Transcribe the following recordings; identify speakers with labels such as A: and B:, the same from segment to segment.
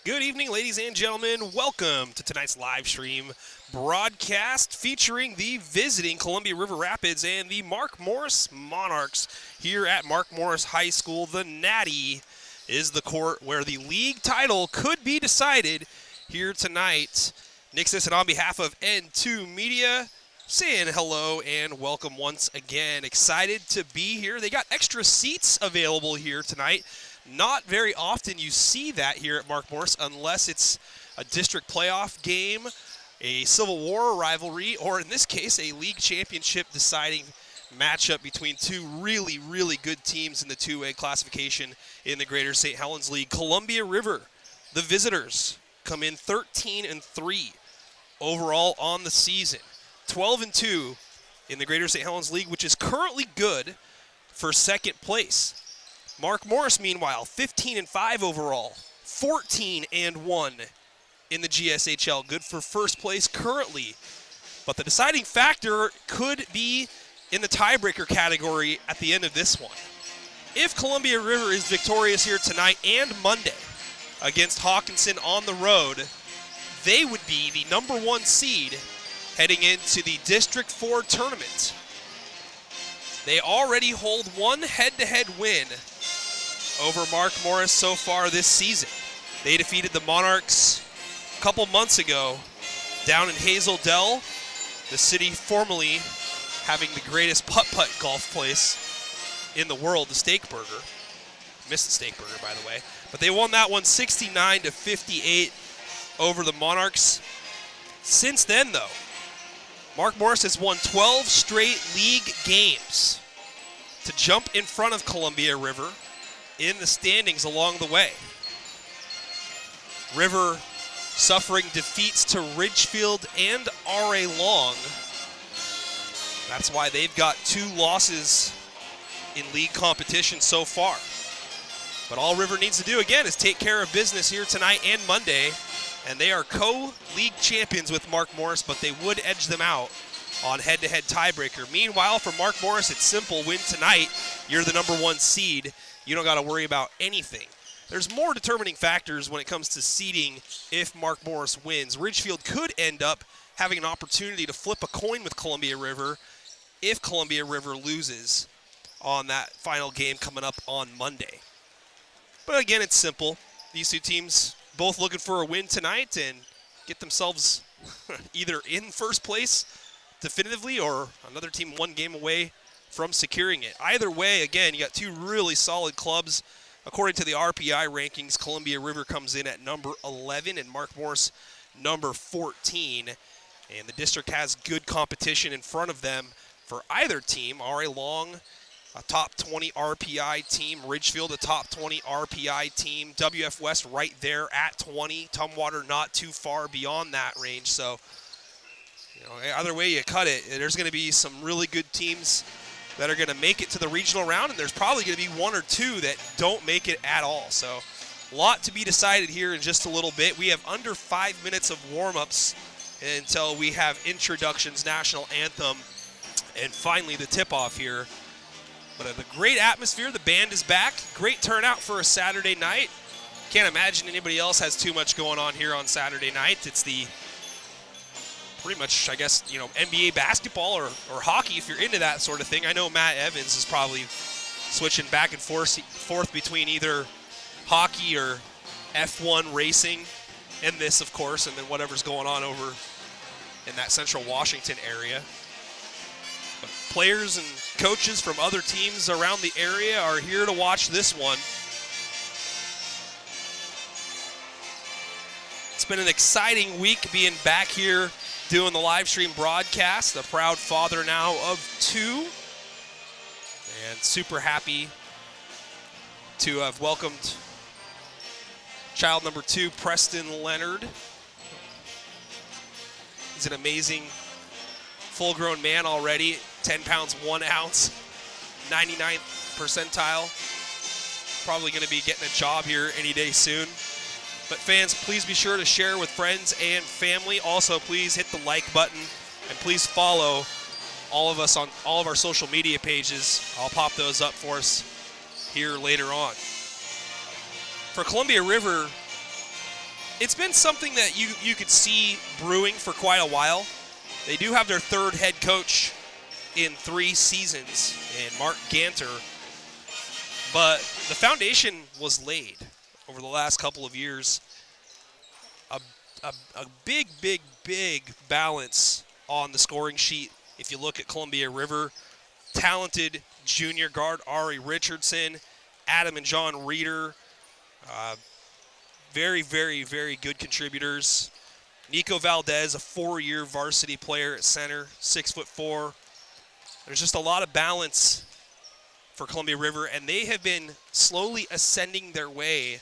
A: Good evening, ladies and gentlemen. Welcome to tonight's live stream broadcast featuring the visiting Columbia River Rapids and the Mark Morris Monarchs here at Mark Morris High School. The Natty is the court where the league title could be decided here tonight. Nick Sisson on behalf of N2 Media saying hello and welcome once again. Excited to be here. They got extra seats available here tonight. Not very often you see that here at Mark Morris unless it's a district playoff game, a Civil War rivalry, or in this case, a league championship deciding matchup between two really, really good teams in the 2A classification in the Greater St. Helens League. Columbia River, the visitors, come in 13-3 overall on the season. 12-2 in the Greater St. Helens League, which is currently good for second place. Mark Morris, meanwhile, 15-5 overall, 14-1 in the GSHL. Good for first place currently. But the deciding factor could be in the tiebreaker category at the end of this one. If Columbia River is victorious here tonight and Monday against Hawkinson on the road, they would be the number 1 seed heading into the District 4 tournament. They already hold one head-to-head win over Mark Morris so far this season. They defeated the Monarchs a couple months ago down in Hazel Dell, the city formerly having the greatest putt-putt golf place in the world, the Steakburger. Missed the Steakburger, by the way. But they won that one 69-58 over the Monarchs. Since then, though, Mark Morris has won 12 straight league games to jump in front of Columbia River in the standings along the way. River suffering defeats to Ridgefield and R.A. Long. That's why they've got 2 losses in league competition so far. But all River needs to do, again, is take care of business here tonight and Monday. And they are co-league champions with Mark Morris, but they would edge them out on head-to-head tiebreaker. Meanwhile, for Mark Morris, it's simple. Win tonight, you're the number 1 seed. You don't got to worry about anything. There's more determining factors when it comes to seeding if Mark Morris wins. Ridgefield could end up having an opportunity to flip a coin with Columbia River if Columbia River loses on that final game coming up on Monday. But again, it's simple. These two teams both looking for a win tonight and get themselves either in first place definitively or another team 1 game away from securing it. Either way, again, you got 2 really solid clubs. According to the RPI rankings, Columbia River comes in at number 11 and Mark Morris number 14. And the district has good competition in front of them for either team. R.A. Long, a top 20 RPI team. Ridgefield, a top 20 RPI team. WF West right there at 20. Tumwater not too far beyond that range. So, either way you cut it, there's going to be some really good teams that are going to make it to the regional round, and there's probably going to be 1 or 2 that don't make it at all. So a lot to be decided here in just a little bit. We have under 5 minutes of warm-ups until we have introductions, national anthem, and finally the tip-off here. But the great atmosphere, the band is back. Great turnout for a Saturday night. Can't imagine anybody else has too much going on here on Saturday night. It's the pretty much, I guess, NBA basketball or hockey if you're into that sort of thing. I know Matt Evans is probably switching back and forth between either hockey or F1 racing and this, of course, and then whatever's going on over in that central Washington area. But players and coaches from other teams around the area are here to watch this one. It's been an exciting week being back here doing the live stream broadcast. A proud father now of 2. And super happy to have welcomed child number 2, Preston Leonard. He's an amazing full-grown man already. 10 pounds, 1 ounce, 99th percentile. Probably going to be getting a job here any day soon. But fans, please be sure to share with friends and family. Also, please hit the like button and please follow all of us on all of our social media pages. I'll pop those up for us here later on. For Columbia River, it's been something that you could see brewing for quite a while. They do have their third head coach in 3 seasons, in Mark Ganter. But the foundation was laid over the last couple of years. A big, big, big balance on the scoring sheet. If you look at Columbia River, talented junior guard Ari Richardson, Adam and John Reeder, very, very, very good contributors. Nico Valdez, a 4-year varsity player at center, 6'4". There's just a lot of balance for Columbia River, and they have been slowly ascending their way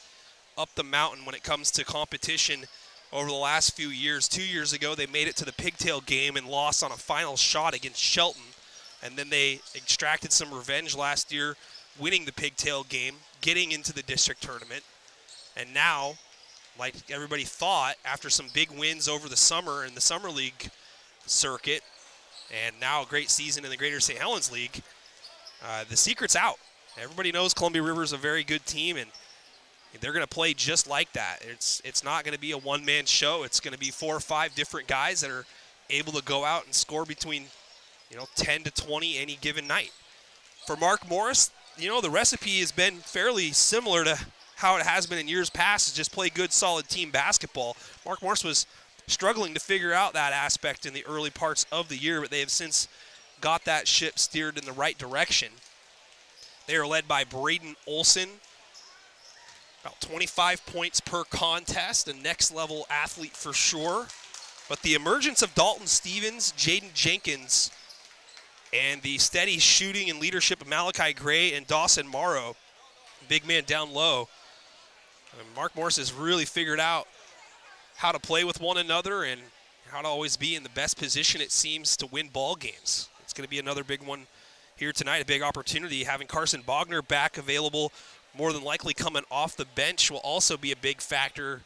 A: up the mountain when it comes to competition over the last few years. 2 years ago, they made it to the Pigtail game and lost on a final shot against Shelton. And then they extracted some revenge last year, winning the Pigtail game, getting into the district tournament. And now, like everybody thought, after some big wins over the summer in the Summer League circuit, and now a great season in the Greater St. Helens League, the secret's out. Everybody knows Columbia River is a very good team, and they're going to play just like that. It's not going to be a one-man show. It's going to be 4 or 5 different guys that are able to go out and score between 10 to 20 any given night. For Mark Morris, the recipe has been fairly similar to how it has been in years past, is just play good, solid team basketball. Mark Morris was struggling to figure out that aspect in the early parts of the year, but they have since got that ship steered in the right direction. They are led by Braden Olson, about 25 points per contest, a next-level athlete for sure. But the emergence of Dalton Stevens, Jaden Jenkins, and the steady shooting and leadership of Malachi Gray and Dawson Morrow, big man down low. Mark Morris has really figured out how to play with one another and how to always be in the best position, it seems, to win ball games. It's going to be another big one here tonight, a big opportunity. Having Carson Bogner back available, more than likely coming off the bench, will also be a big factor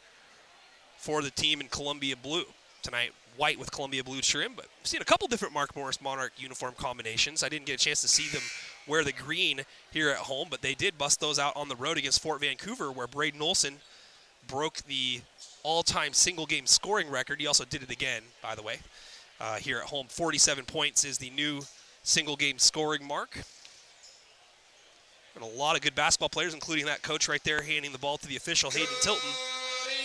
A: for the team in Columbia Blue tonight. White with Columbia Blue trim, but I've seen a couple different Mark Morris Monarch uniform combinations. I didn't get a chance to see them wear the green here at home, but they did bust those out on the road against Fort Vancouver, where Braden Olson broke the all-time single-game scoring record. He also did it again, by the way, here at home. 47 points is the new single-game scoring mark. And a lot of good basketball players, including that coach right there handing the ball to the official, Hayden Tilton.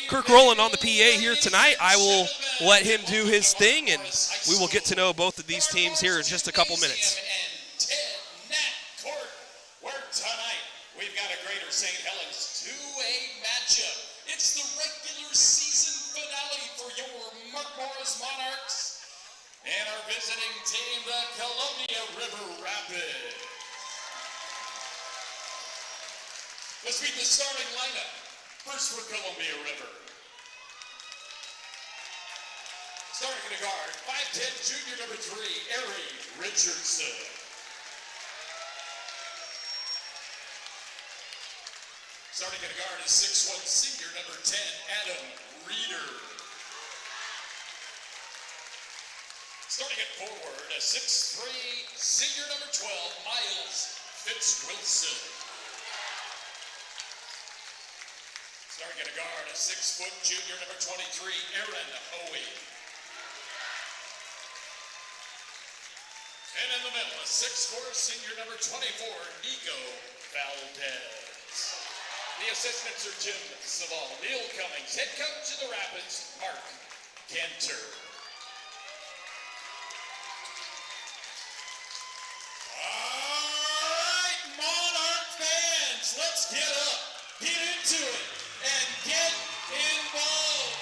A: Kirk Rowland on the PA here tonight. I will let him do his thing, and we will get to know both of these teams here in just a couple minutes.
B: Where tonight we've got a Greater St. Helens 2A matchup. It's the regular season finale for your Mark Morris Monarchs and our visiting team, the Columbia River Rapids. Let's meet the starting lineup. First for Columbia River. Starting at the guard, 5'10", junior number 3, Ari Richardson. Starting at the guard is 6'1", senior number 10, Adam Reeder. Starting at forward, a 6'3", senior number 12, Miles Fitzwilson. Starting at a guard, a 6-foot junior number 23, Aaron Hoey. And in the middle, a 6'4", senior number 24, Nico Valdez. The assistants are Jim Saval, Neil Cummings, head coach of the Rapids, Mark Ganter. All right, Monarch fans, let's get up, get into it, and get involved.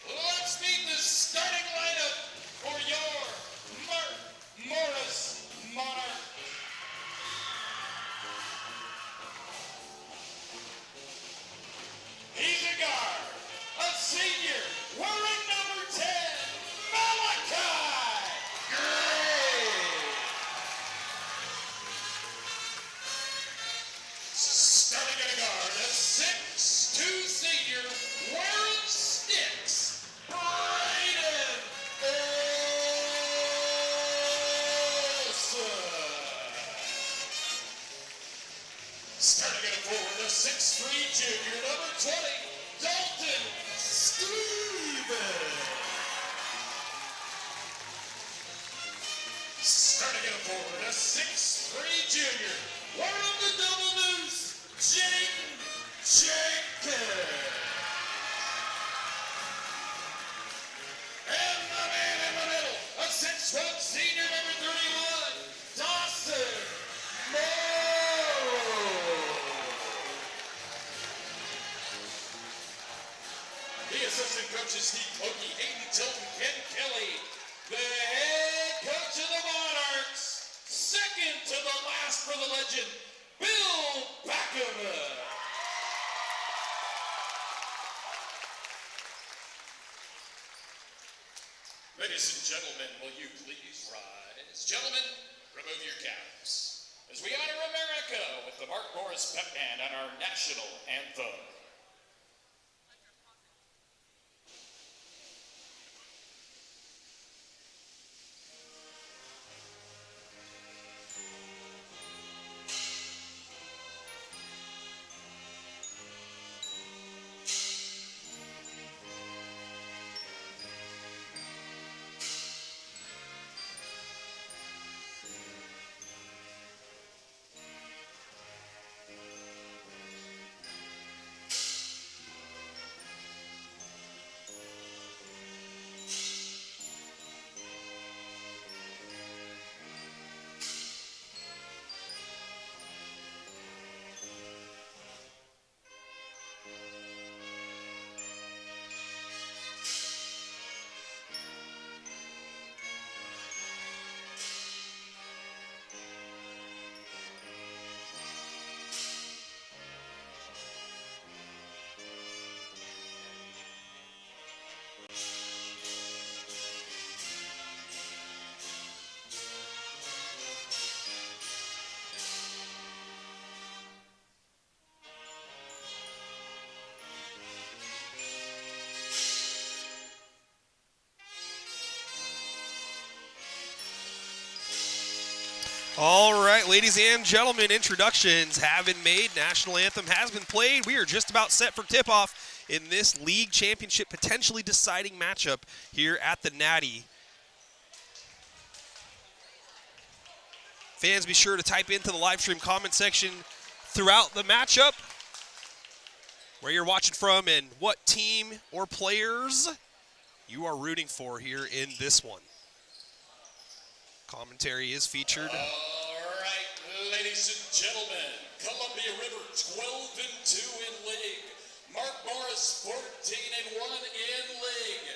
B: Let's meet the starting lineup for your Mark Morris Monarch. He's a guard, a senior, wearing number 10, Malachi Gray. Starting at a guard, a 6'2" senior, wearing sticks, Braden Olson. Starting at a forward, the 6'3" junior, number 20, Dalton Stevens. Starting at forward, a 6'3" junior, wearing the double deuce, Jaden Jenkins. And the man in the middle, a 6'1" senior, number 31, Dawson Morrow. The assistant coaches, Steve Cokey, Hayden Tilton, Ken Kelly. The head coach of the Monarchs, second to the last for the legend, Bill Backham. Ladies and gentlemen, will you please rise? Gentlemen, remove your caps as we honor America with the Mark Morris Pep Band on our national anthem.
A: All right, ladies and gentlemen, introductions have been made. National anthem has been played. We are just about set for tip-off in this league championship potentially deciding matchup here at the Natty. Fans, be sure to type into the live stream comment section throughout the matchup where you're watching from and what team or players you are rooting for here in this one. Commentary is featured.
B: All right, ladies and gentlemen, Columbia River 12-2 in league. Mark Morris 14-1 in league.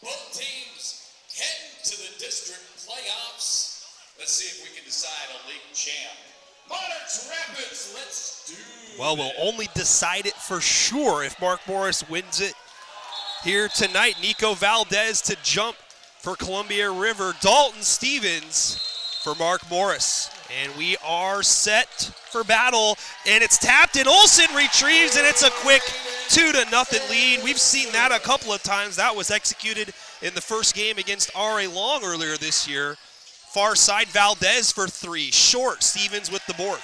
B: Both teams heading to the district playoffs. Let's see if we can decide a league champ. Monarchs Rapids, let's do
A: Well, we'll only decide it for sure if Mark Morris wins it here tonight. Nico Valdez to jump for Columbia River, Dalton Stevens for Mark Morris. And we are set for battle, and it's tapped, and Olsen retrieves, and it's a quick 2-0 lead. We've seen that a couple of times. That was executed in the first game against R.A. Long earlier this year. Far side, Valdez for 3. Short, Stevens with the board.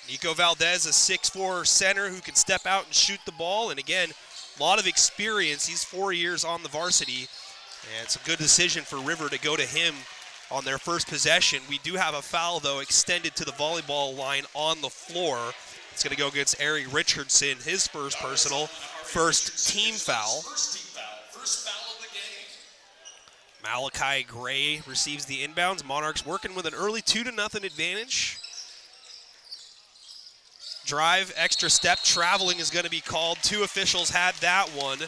A: Nico Valdez, a 6'4" center who can step out and shoot the ball, and again, a lot of experience. He's 4 years on the varsity, and it's a good decision for River to go to him on their first possession. We do have a foul, though, extended to the volleyball line on the floor. It's going to go against Ari Richardson, his first personal, first team foul.
B: First foul of the game.
A: Malachi Gray receives the inbounds. Monarchs working with an early 2-0 advantage. Drive, extra step, traveling is going to be called. 2 officials had that one.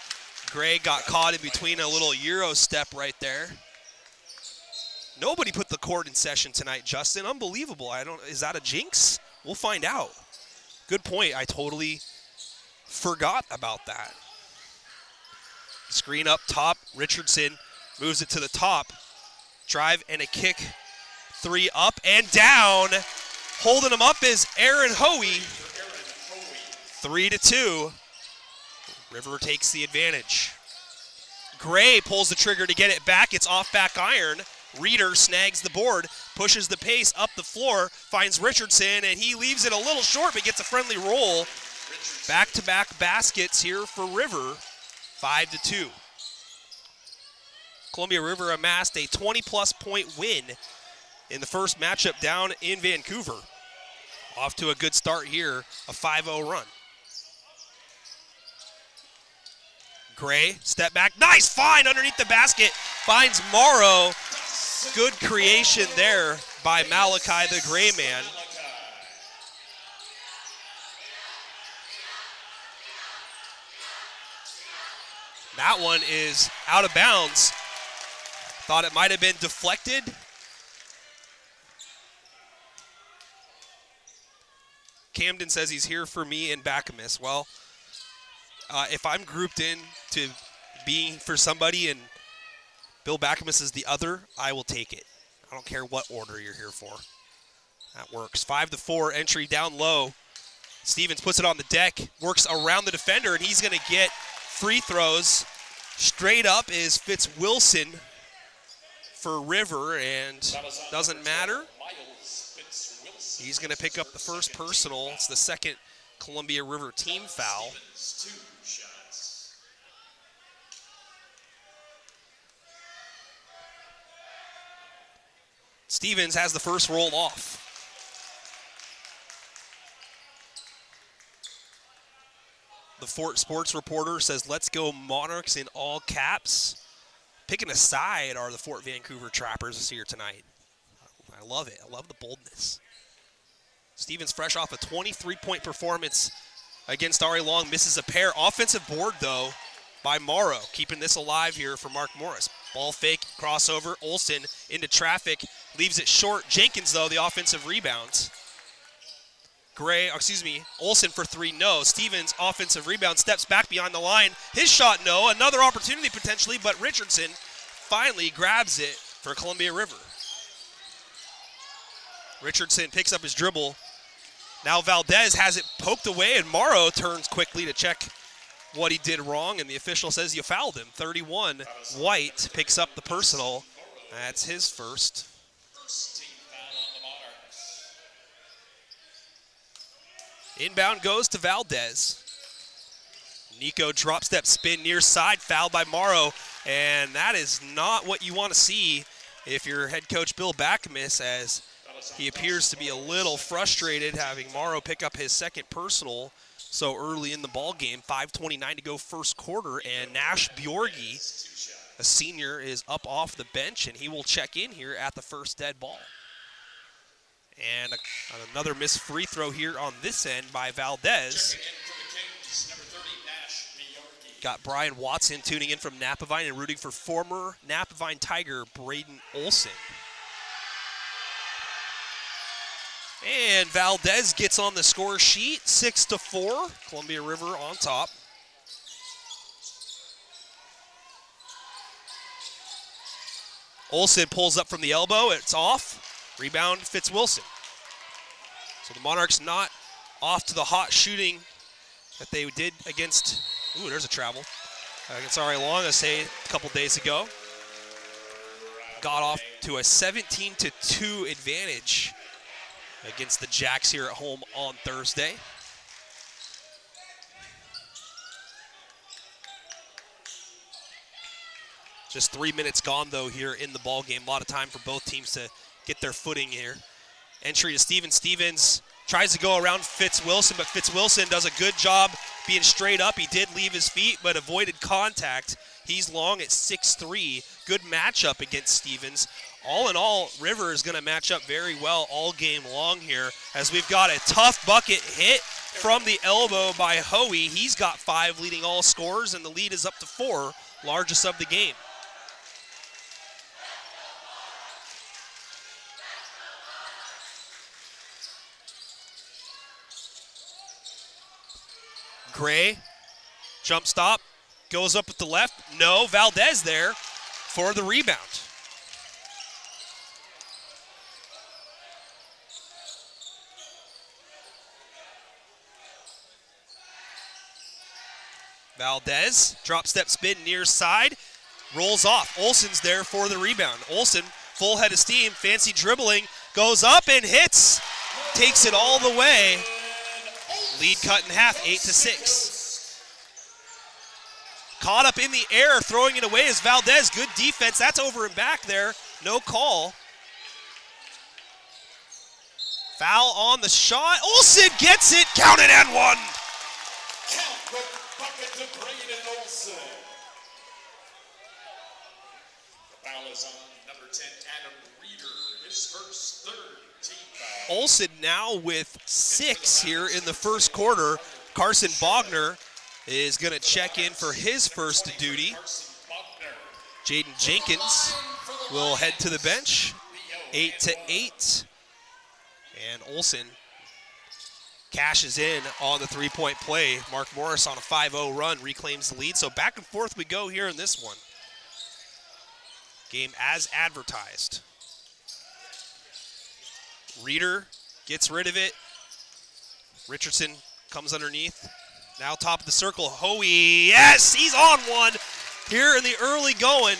A: Gray got caught in between a little Euro step right there. Nobody put the court in session tonight, Justin. Unbelievable. Is that a jinx? We'll find out. Good point. I totally forgot about that. Screen up top. Richardson moves it to the top. Drive and a kick. 3 up and down. Holding him up is Aaron Hoey. 3-2. River takes the advantage. Gray pulls the trigger to get it back. It's off back iron. Reeder snags the board, pushes the pace up the floor, finds Richardson, and he leaves it a little short but gets a friendly roll. Back-to-back baskets here for River, 5-2. Columbia River amassed a 20-plus point win in the first matchup down in Vancouver. Off to a good start here, a 5-0 run. Gray, step back, nice find underneath the basket, finds Morrow. Good creation there by Malachi, the Gray man. That one is out of bounds. Thought it might have been deflected. Camden says he's here for me and Backamus. Well, if I'm grouped in to being for somebody and Bill Backamus is the other, I will take it. I don't care what order you're here for. That works. 5-4, entry down low. Stevens puts it on the deck, works around the defender, and he's going to get free throws. Straight up is Fitz-Wilson for River, and doesn't matter. He's going to pick up the first personal. It's the second Columbia River team foul. Stevens has the first roll off. The Fort Sports reporter says, "Let's go Monarchs" in all caps. Picking a side are the Fort Vancouver Trappers here tonight. I love it. I love the boldness. Stevens fresh off a 23-point performance against Ari Long. Misses a pair. Offensive board, though, by Morrow. Keeping this alive here for Mark Morris. Ball fake, crossover. Olsen into traffic. Leaves it short. Jenkins, though, the offensive rebound. Olsen for three, no. Stevens, offensive rebound, steps back behind the line. His shot, no. Another opportunity potentially, but Richardson finally grabs it for Columbia River. Richardson picks up his dribble. Now Valdez has it poked away, and Morrow turns quickly to check what he did wrong, and the official says you fouled him. 31, White picks up the personal. That's his first. Inbound goes to Valdez. Nico drop step spin near side, fouled by Morrow, and that is not what you want to see if you're head coach Bill Backamus, as he appears to be a little frustrated having Morrow pick up his second personal so early in the ball game. 5:29 to go first quarter, and Nash Bjorgi, a senior, is up off the bench, and he will check in here at the first dead ball. And another missed free throw here on this end by Valdez. Got Brian Watson tuning in from Napavine and rooting for former Napavine Tiger Braden Olsen. And Valdez gets on the score sheet, 6-4. Columbia River on top. Olsen pulls up from the elbow. It's off. Rebound, Fitz-Wilson. So the Monarchs not off to the hot shooting that they did against, there's a travel, against Ari Long, a couple days ago. Got off to a 17-2 advantage against the Jacks here at home on Thursday. Just 3 minutes gone, though, here in the ball game. A lot of time for both teams to get their footing here. Entry to Stevens. Stevens tries to go around Fitz-Wilson, but Fitz-Wilson does a good job being straight up. He did leave his feet, but avoided contact. He's long at 6'3". Good matchup against Stevens. All in all, River is going to match up very well all game long here, as we've got a tough bucket hit from the elbow by Hoey. He's got 5, leading all scorers, and the lead is up to 4, largest of the game. Gray, jump stop, goes up with the left. No, Valdez there for the rebound. Valdez, drop step spin near side, rolls off. Olsen's there for the rebound. Olsen full head of steam, fancy dribbling, goes up and hits, takes it all the way. Lead cut in half, 8-6. Caught up in the air, throwing it away is Valdez. Good defense, that's over and back there. No call. Foul on the shot. Olsen gets it, counted and one.
B: Count the bucket to Braden Olsen. The foul is on number 10, Adam Reeder. His first third team foul.
A: Olsen now with 6 here in the first quarter. Carson Bogner is going to check in for his first duty. Jaden Jenkins will head to the bench. 8-8. And Olsen cashes in on the three-point play. Mark Morris on a 5-0 run reclaims the lead. So back and forth we go here in this one. Game as advertised. Reeder gets rid of it. Richardson comes underneath. Now top of the circle, Hoey, yes, he's on one here in the early going.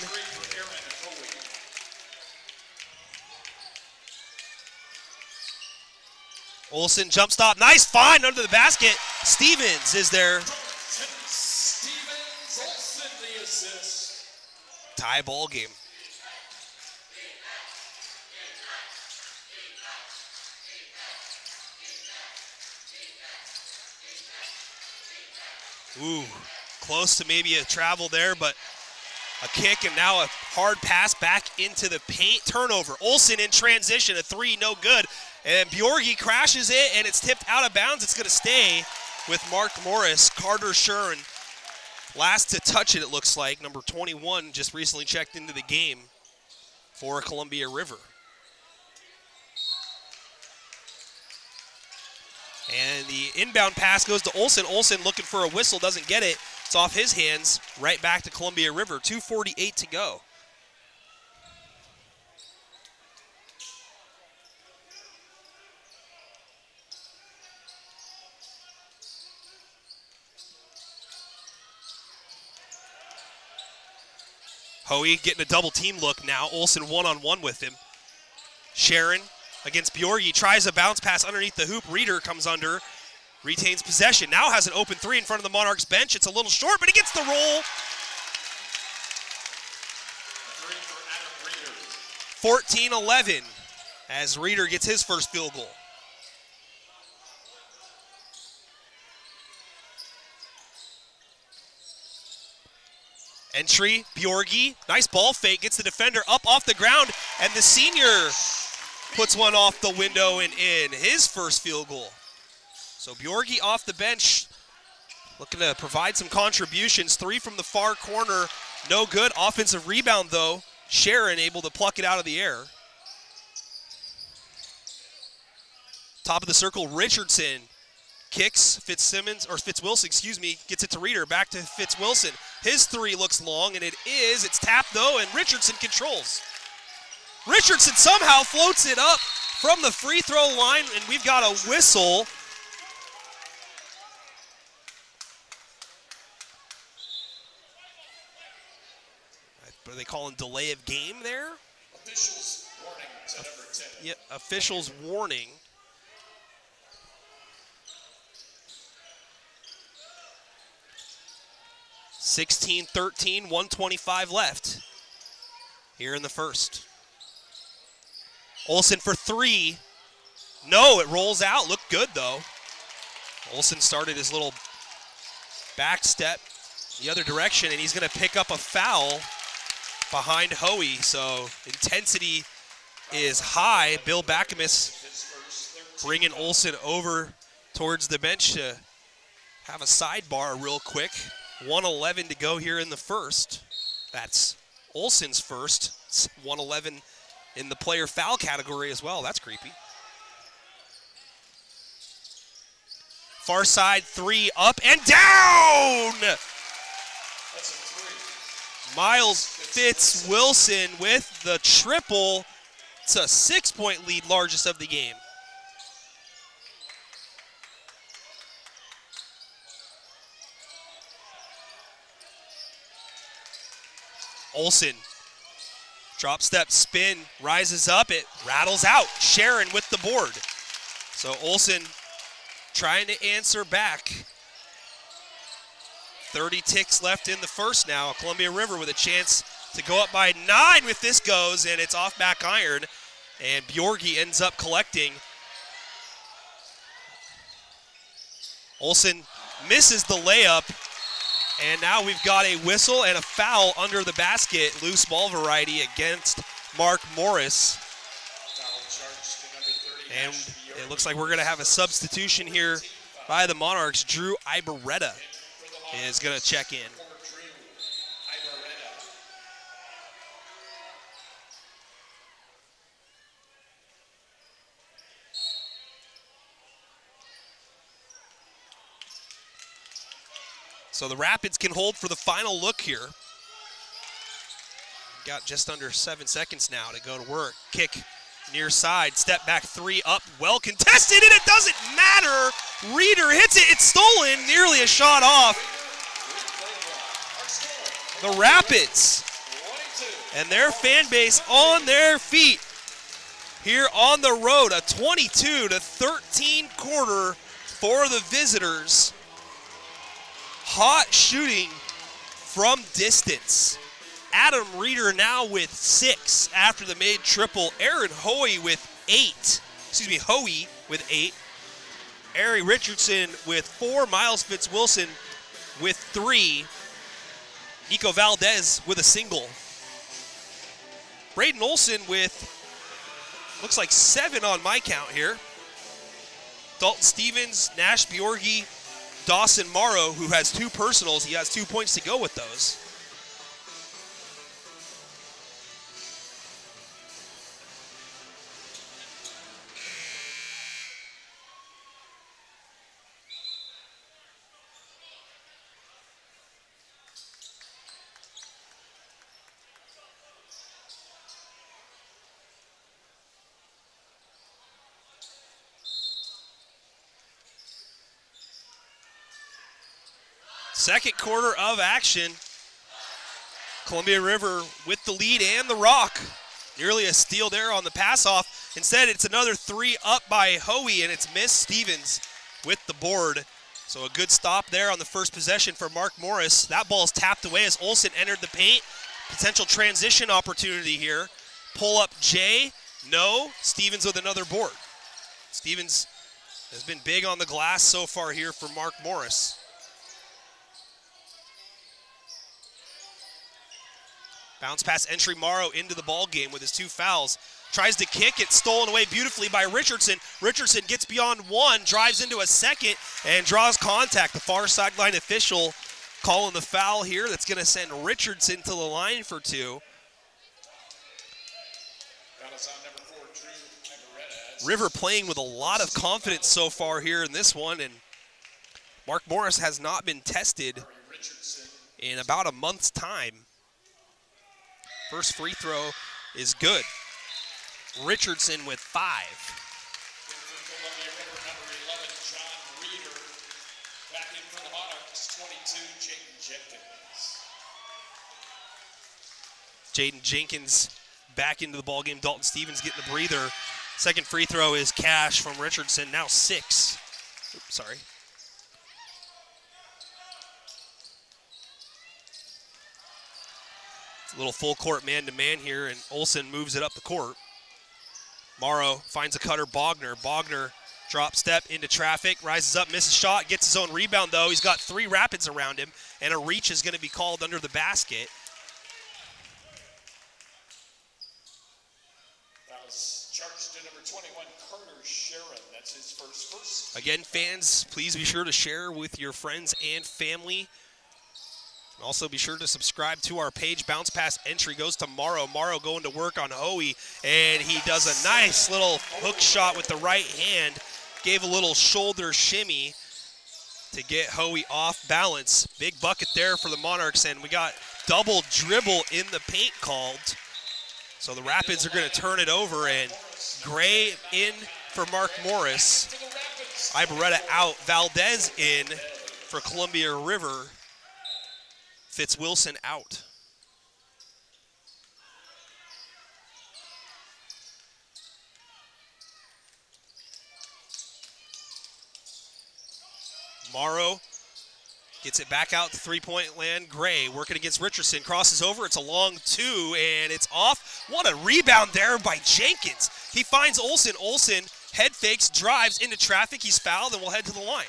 A: Olsen jump stop, nice find under the basket. Stevens is there.
B: Stevens, Olsen the assist.
A: Tie ball game. Ooh, close to maybe a travel there, but a kick and now a hard pass back into the paint. Turnover. Olsen in transition, a three, no good. And Bjorgi crashes it, and it's tipped out of bounds. It's going to stay with Mark Morris. Carter Shuren, last to touch it, it looks like. Number 21 just recently checked into the game for Columbia River. And the inbound pass goes to Olsen. Olsen looking for a whistle, doesn't get it. It's off his hands, right back to Columbia River. 2:48 to go. Hoey getting a double team look now. Olsen one-on-one with him. Sharon against Bjorgi, tries a bounce pass underneath the hoop. Reeder comes under, retains possession. Now has an open three in front of the Monarchs bench. It's a little short, but he gets the roll. 14-11 as Reeder gets his first field goal. Entry, Bjorgi, nice ball fake, gets the defender up off the ground, and the senior puts one off the window and in, his first field goal. So Bjorgi off the bench, looking to provide some contributions. Three from the far corner, no good. Offensive rebound though, Sharon able to pluck it out of the air. Top of the circle, Richardson kicks, Fitzwilson, gets it to Reeder, back to Fitzwilson. His three looks long, and it's tapped though, and Richardson controls. Richardson somehow floats it up from the free throw line, and we've got a whistle. What are they calling, delay of game there?
B: Officials warning to number 10.
A: Yeah, officials warning. (16-13), 1:25 left here in the first. Olsen for three. No, it rolls out. Looked good, though. Olsen started his little back step the other direction, and he's going to pick up a foul behind Hoey. So intensity is high. Bill Backamus bringing Olsen over towards the bench to have a sidebar real quick. 1:11 to go here in the first. That's Olsen's first. 1:11 in the player foul category as well. That's creepy. Far side three, up and down!
B: That's a three.
A: Miles Fitzwilson with the triple. It's a 6-point lead, largest of the game. Olsen Drop step spin, rises up, it rattles out. Sharon with the board. So Olsen trying to answer back. 30 ticks left in the first now. Columbia River with a chance to go up by 9 if this goes, and it's off back iron. And Bjorgi ends up collecting. Olsen misses the layup, and now we've got a whistle and a foul under the basket, loose ball variety against Mark Morris. And it looks like we're going to have a substitution here by the Monarchs. Drew Ibarreta is going to check in. So the Rapids can hold for the final look here. Got just under 7 seconds now to go to work. Kick near side, step back 3 up, well contested, and it doesn't matter. Reeder hits it, it's stolen, nearly a shot off. The Rapids and their fan base on their feet here on the road. A 22-13 quarter for the visitors. Hot shooting from distance. Adam Reeder now with 6 after the made triple. Aaron Hoey with 8. Hoey with 8. Ari Richardson with 4. Miles Fitzwilson with 3. Nico Valdez with a single. Braden Olsen with, looks like 7 on my count here. Dalton Stevens, Nash Bjorgi, Dawson Morrow, who has 2 personals. He has 2 points to go with those. Second quarter of action. Columbia River with the lead and the rock. Nearly a steal there on the pass off. Instead, it's another 3 up by Hoey, and it's missed. Stevens with the board. So a good stop there on the first possession for Mark Morris. That ball is tapped away as Olsen entered the paint. Potential transition opportunity here. Pull up Jay. No. Stevens with another board. Stevens has been big on the glass so far here for Mark Morris. Bounce pass entry, Morrow into the ball game with his 2 fouls. Tries to kick it, stolen away beautifully by Richardson. Richardson gets beyond 1, drives into a second, and draws contact. The far sideline official calling the foul here. That's going to send Richardson to the line for 2. River playing with a lot of confidence so far here in this one, and Mark Morris has not been tested in about a month's time. First free throw is good. Richardson with 5.
B: Columbia River, number 11, John Reeder. Back in for the Monarchs, 22, Jaden Jenkins.
A: Jaden Jenkins back into the ballgame. Dalton Stevens getting the breather. Second free throw is cash from Richardson, now 6. Oops, sorry. A little full court man-to-man here, and Olsen moves it up the court. Morrow finds a cutter, Bogner. Bogner drop step into traffic, rises up, misses shot, gets his own rebound though. He's got 3 Rapids around him, and a reach is going to be called under the basket.
B: That was charged to number 21, Carter Sharon. That's his first.
A: Again, fans, please be sure to share with your friends and family. Also, be sure to subscribe to our page. Bounce pass entry goes to Morrow. Morrow going to work on Hoey, and he does a nice little hook shot with the right hand. Gave a little shoulder shimmy to get Hoey off balance. Big bucket there for the Monarchs, and we got double dribble in the paint called. So the Rapids are going to turn it over, and Gray in for Mark Morris. Ibarreta out. Valdez in for Columbia River. Fitzwilson out. Morrow gets it back out to three-point land. Gray working against Richardson. Crosses over. It's a long two, and it's off. What a rebound there by Jenkins. He finds Olsen. Olsen head fakes, drives into traffic. He's fouled, and will head to the line.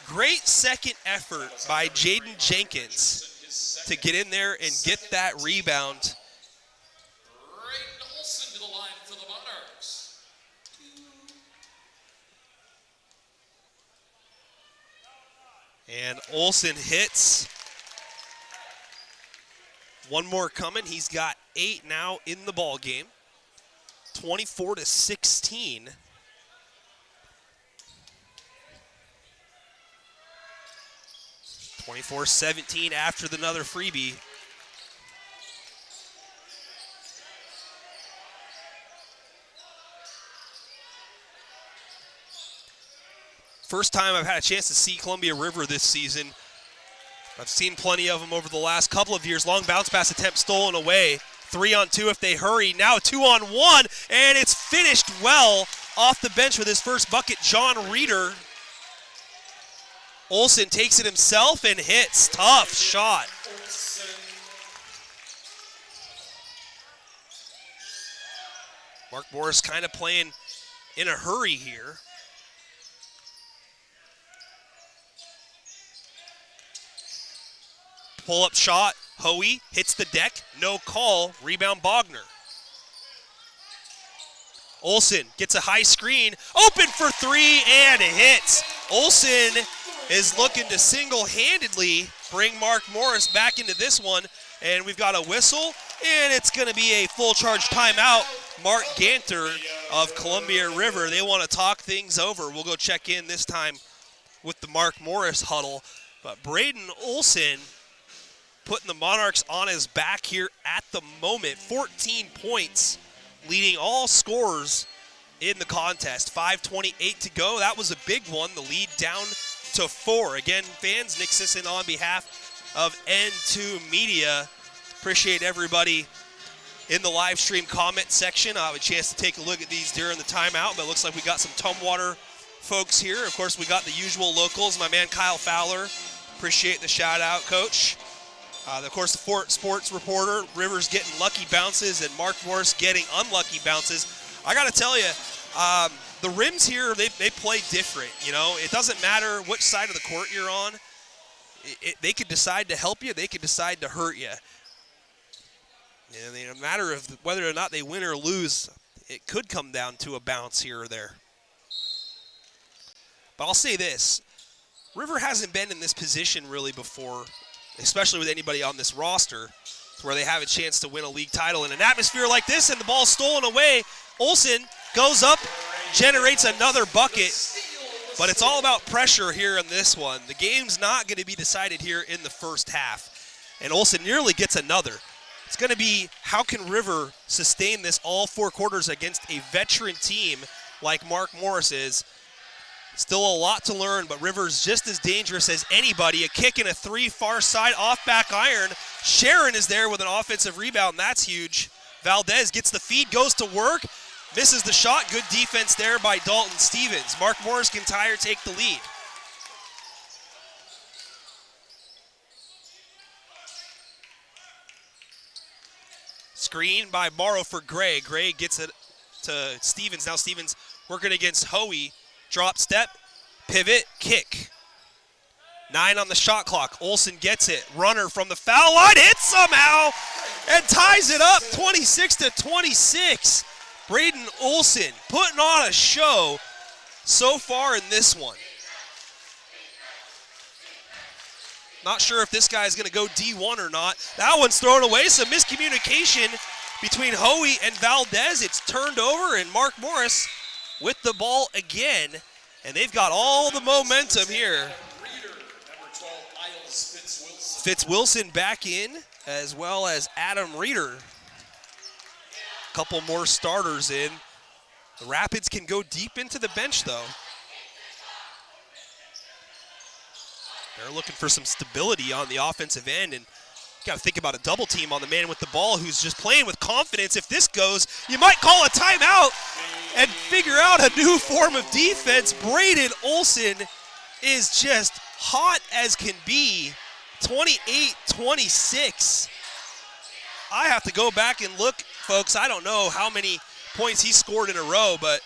A: Great second effort by Jaden Jenkins to get in there and get that rebound.
B: Braden Olsen to the line for the Monarchs.
A: And Olsen hits. One more coming. He's got 8 now in the ball game. 24-16. (24-17) after another freebie. First time I've had a chance to see Columbia River this season. I've seen plenty of them over the last couple of years. Long bounce pass attempt stolen away. 3-on-2 if they hurry. Now 2-on-1, and it's finished well off the bench with his first bucket, John Reeder. Olsen takes it himself and hits. Tough shot. Mark Morris kind of playing in a hurry here. Pull-up shot. Hoey hits the deck. No call. Rebound Bogner. Olsen gets a high screen. Open for three, and it hits. Olsen is looking to single-handedly bring Mark Morris back into this one. And we've got a whistle, and it's going to be a full-charge timeout. Mark Ganter of Columbia River. They want to talk things over. We'll go check in this time with the Mark Morris huddle. But Braden Olsen putting the Monarchs on his back here at the moment. 14 points, leading all scorers in the contest. 5:28 to go. That was a big one. The lead down to 4. Again, fans, Nick Sisson on behalf of N2 Media. Appreciate everybody in the live stream comment section. I have a chance to take a look at these during the timeout, but it looks like we got some Tumwater folks here. Of course, we got the usual locals. My man Kyle Fowler. Appreciate the shout out, Coach. Of course, the sports reporter, Rivers getting lucky bounces and Mark Morris getting unlucky bounces. I got to tell you, the rims here, they play different. You know, it doesn't matter which side of the court you're on. They could decide to help you. They could decide to hurt you. And in a matter of whether or not they win or lose, it could come down to a bounce here or there. But I'll say this. River hasn't been in this position really before, especially with anybody on this roster, where they have a chance to win a league title in an atmosphere like this, and the ball's stolen away. Olsen goes up, generates another bucket, but it's all about pressure here in this one. The game's not going to be decided here in the first half, and Olsen nearly gets another. It's going to be, how can River sustain this all 4 quarters against a veteran team like Mark Morris is? Still a lot to learn, but River's just as dangerous as anybody. A kick and a 3 far side off back iron. Sharon is there with an offensive rebound. That's huge. Valdez gets the feed, goes to work, misses the shot. Good defense there by Dalton Stevens. Mark Morris can tie or take the lead. Screen by Morrow for Gray. Gray gets it to Stevens. Now Stevens working against Hoey. Drop step, pivot, kick. 9 on the shot clock. Olsen gets it. Runner from the foul line, hits somehow, and ties it up 26-26. Braden Olsen putting on a show so far in this one. Not sure if this guy is going to go D1 or not. That one's thrown away. Some miscommunication between Hoey and Valdez. It's turned over, and Mark Morris with the ball again, and they've got all the momentum here. Fitz Wilson back in, as well as Adam Reeder. A couple more starters in. The Rapids can go deep into the bench, though. They're looking for some stability on the offensive end, and got to think about a double team on the man with the ball who's just playing with confidence. If this goes, you might call a timeout and figure out a new form of defense. Braden Olsen is just hot as can be. 28-26. I have to go back and look, folks. I don't know how many points he scored in a row, but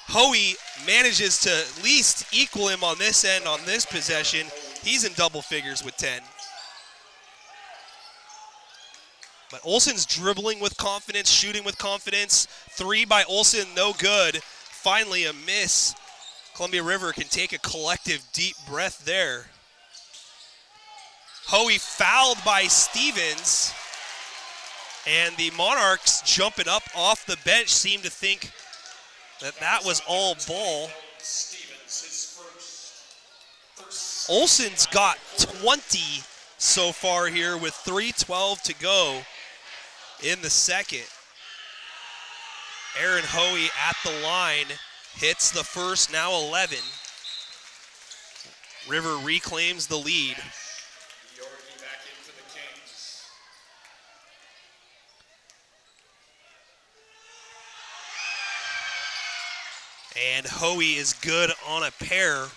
A: Hoey manages to at least equal him on this end, on this possession. He's in double figures with 10. But Olsen's dribbling with confidence, shooting with confidence. 3 by Olsen, no good. Finally a miss. Columbia River can take a collective deep breath there. Hoey fouled by Stevens. And the Monarchs jumping up off the bench seem to think that was all ball. Olsen's got 20 so far here with 3:12 to go in the second. Aaron Hoey at the line, hits the first, now 11. River reclaims the lead. And Hoey is good on a pair.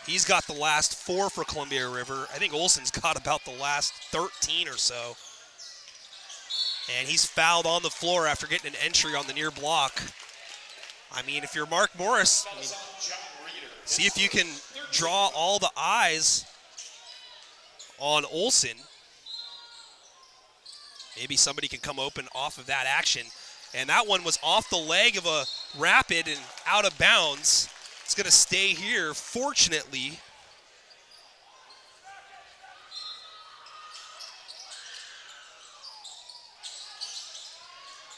A: He's got the last 4 for Columbia River. I think Olsen's got about the last 13 or so. And he's fouled on the floor after getting an entry on the near block. I mean, if you're Mark Morris, see if you can draw all the eyes on Olsen. Maybe somebody can come open off of that action. And that one was off the leg of a Rapid and out of bounds. It's going to stay here, fortunately.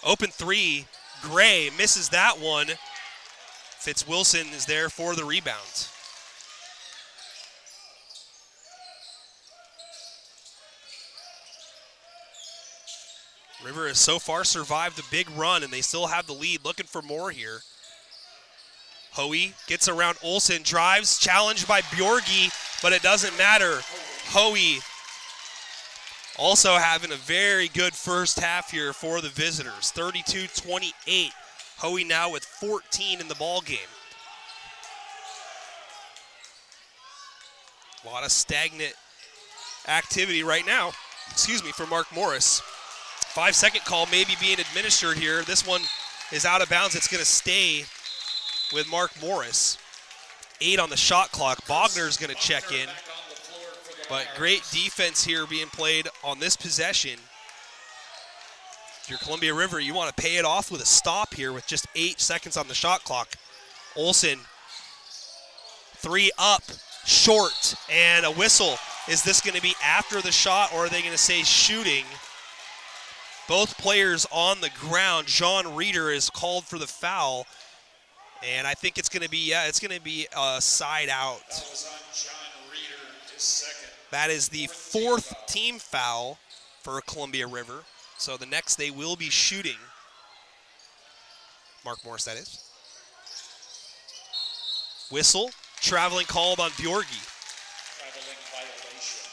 A: Open 3, Gray misses that one. Fitzwilson is there for the rebound. River has so far survived a big run, and they still have the lead, looking for more here. Hoey gets around Olsen, drives, challenged by Bjorgi, but it doesn't matter. Hoey also having a very good first half here for the visitors. 32-28. Hoey now with 14 in the ball game. A lot of stagnant activity right now, for Mark Morris. 5-second call maybe being administered here. This one is out of bounds. It's going to stay with Mark Morris. 8 on the shot clock. Bogner's going to check in. But great defense here being played on this possession. If you're Columbia River, you want to pay it off with a stop here with just 8 seconds on the shot clock. Olsen, 3 up, short, and a whistle. Is this going to be after the shot, or are they going to say shooting? Both players on the ground. John Reeder is called for the foul. And I think it's going to be, it's going to be a side out.
B: That was on John Reeder, his second.
A: That is the 4th team foul for Columbia River. So the next they will be shooting. Mark Morris, that is. Whistle, traveling called on Bjorgi.
B: Traveling violation.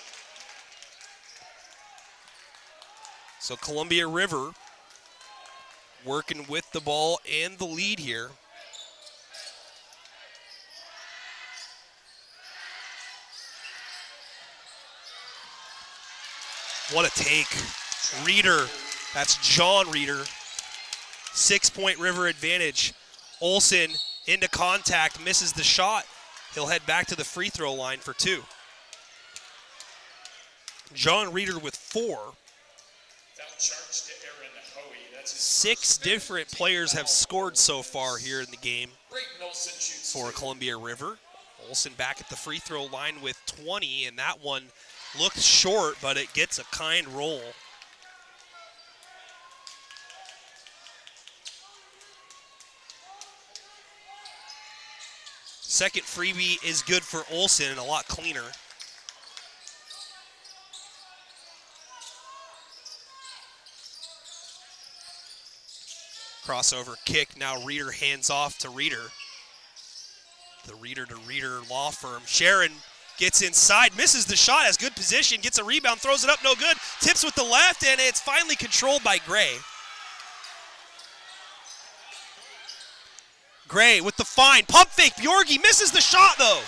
A: So Columbia River working with the ball and the lead here. What a take. Reeder, that's John Reeder. 6-point River advantage. Olsen into contact, misses the shot. He'll head back to the free throw line for 2. John Reeder with 4.
B: Charge to Aaron Hoey. That's
A: 6 different players have scored so far here in the game for Columbia River. Olsen back at the free throw line with 20, and that one looked short, but it gets a kind roll. Second freebie is good for Olsen and a lot cleaner. Crossover kick, now Reeder hands off to Reeder. The Reeder to Reeder law firm. Sharon gets inside, misses the shot, has good position, gets a rebound, throws it up, no good. Tips with the left, and it's finally controlled by Gray. Gray with the find. Pump fake. Bjorgi misses the shot, though.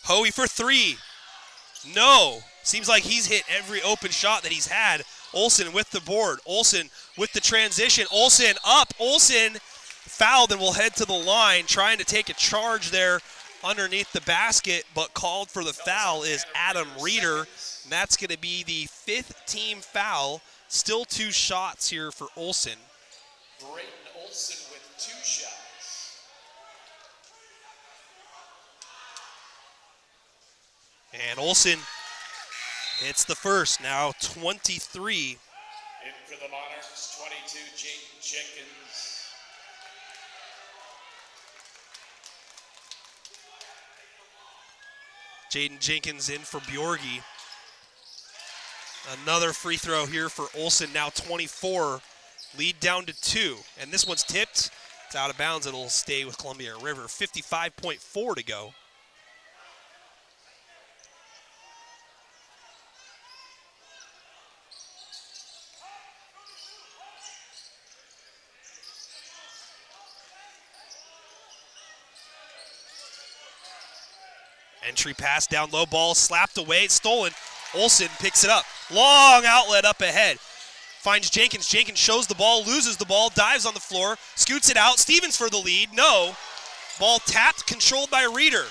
A: Hoey for three. No. Seems like he's hit every open shot that he's had. Olsen with the board. Olsen with the transition. Olsen up. Olsen fouled and will head to the line, trying to take a charge there underneath the basket, but called for the foul is Adam Reeder. And that's going to be the 5th team foul. Still 2 shots here for Olsen.
B: Brayden Olsen with 2 shots.
A: And Olsen hits the first, now 23.
B: In for the Monarchs, 22, Jaden Jenkins.
A: Jaden Jenkins in for Bjorgi. Another free throw here for Olsen, now 24. Lead down to 2. And this one's tipped. It's out of bounds. It'll stay with Columbia River. 55.4 to go. Entry pass down low, ball slapped away, stolen. Olsen picks it up. Long outlet up ahead. Finds Jenkins. Jenkins shows the ball, loses the ball, dives on the floor, scoots it out. Stevens for the lead. No. Ball tapped, controlled by Reeder.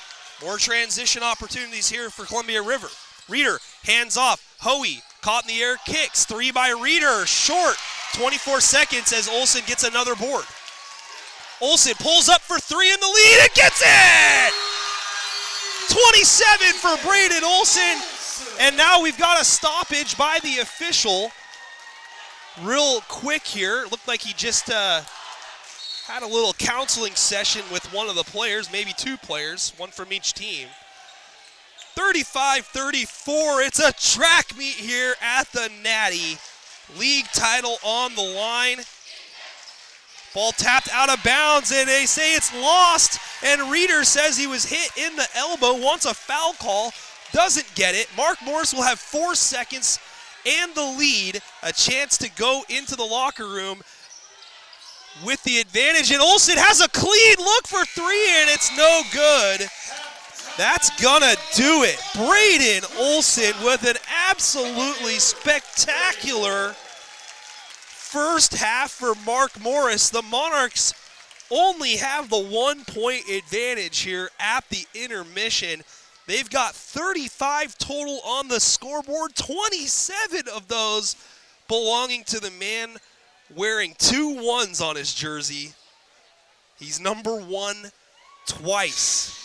A: More transition opportunities here for Columbia River. Reeder, hands off. Hoey, caught in the air, kicks. 3 by Reeder, short. 24 seconds as Olsen gets another board. Olsen pulls up for 3 in the lead and gets it! 27 for Brayden Olsen. And now we've got a stoppage by the official. Real quick here. It looked like he just had a little counseling session with one of the players, maybe 2 players, one from each team. 35-34. It's a track meet here at the Natty. League title on the line. Ball tapped out of bounds, and they say it's lost. And Reeder says he was hit in the elbow, wants a foul call, doesn't get it. Mark Morris will have 4 seconds and the lead, a chance to go into the locker room with the advantage. And Olsen has a clean look for 3, and it's no good. That's gonna do it. Brayden Olsen with an absolutely spectacular first half for Mark Morris. The Monarchs only have the 1-point advantage here at the intermission. They've got 35 total on the scoreboard, 27 of those belonging to the man wearing 2 1s on his jersey. He's number 1 twice.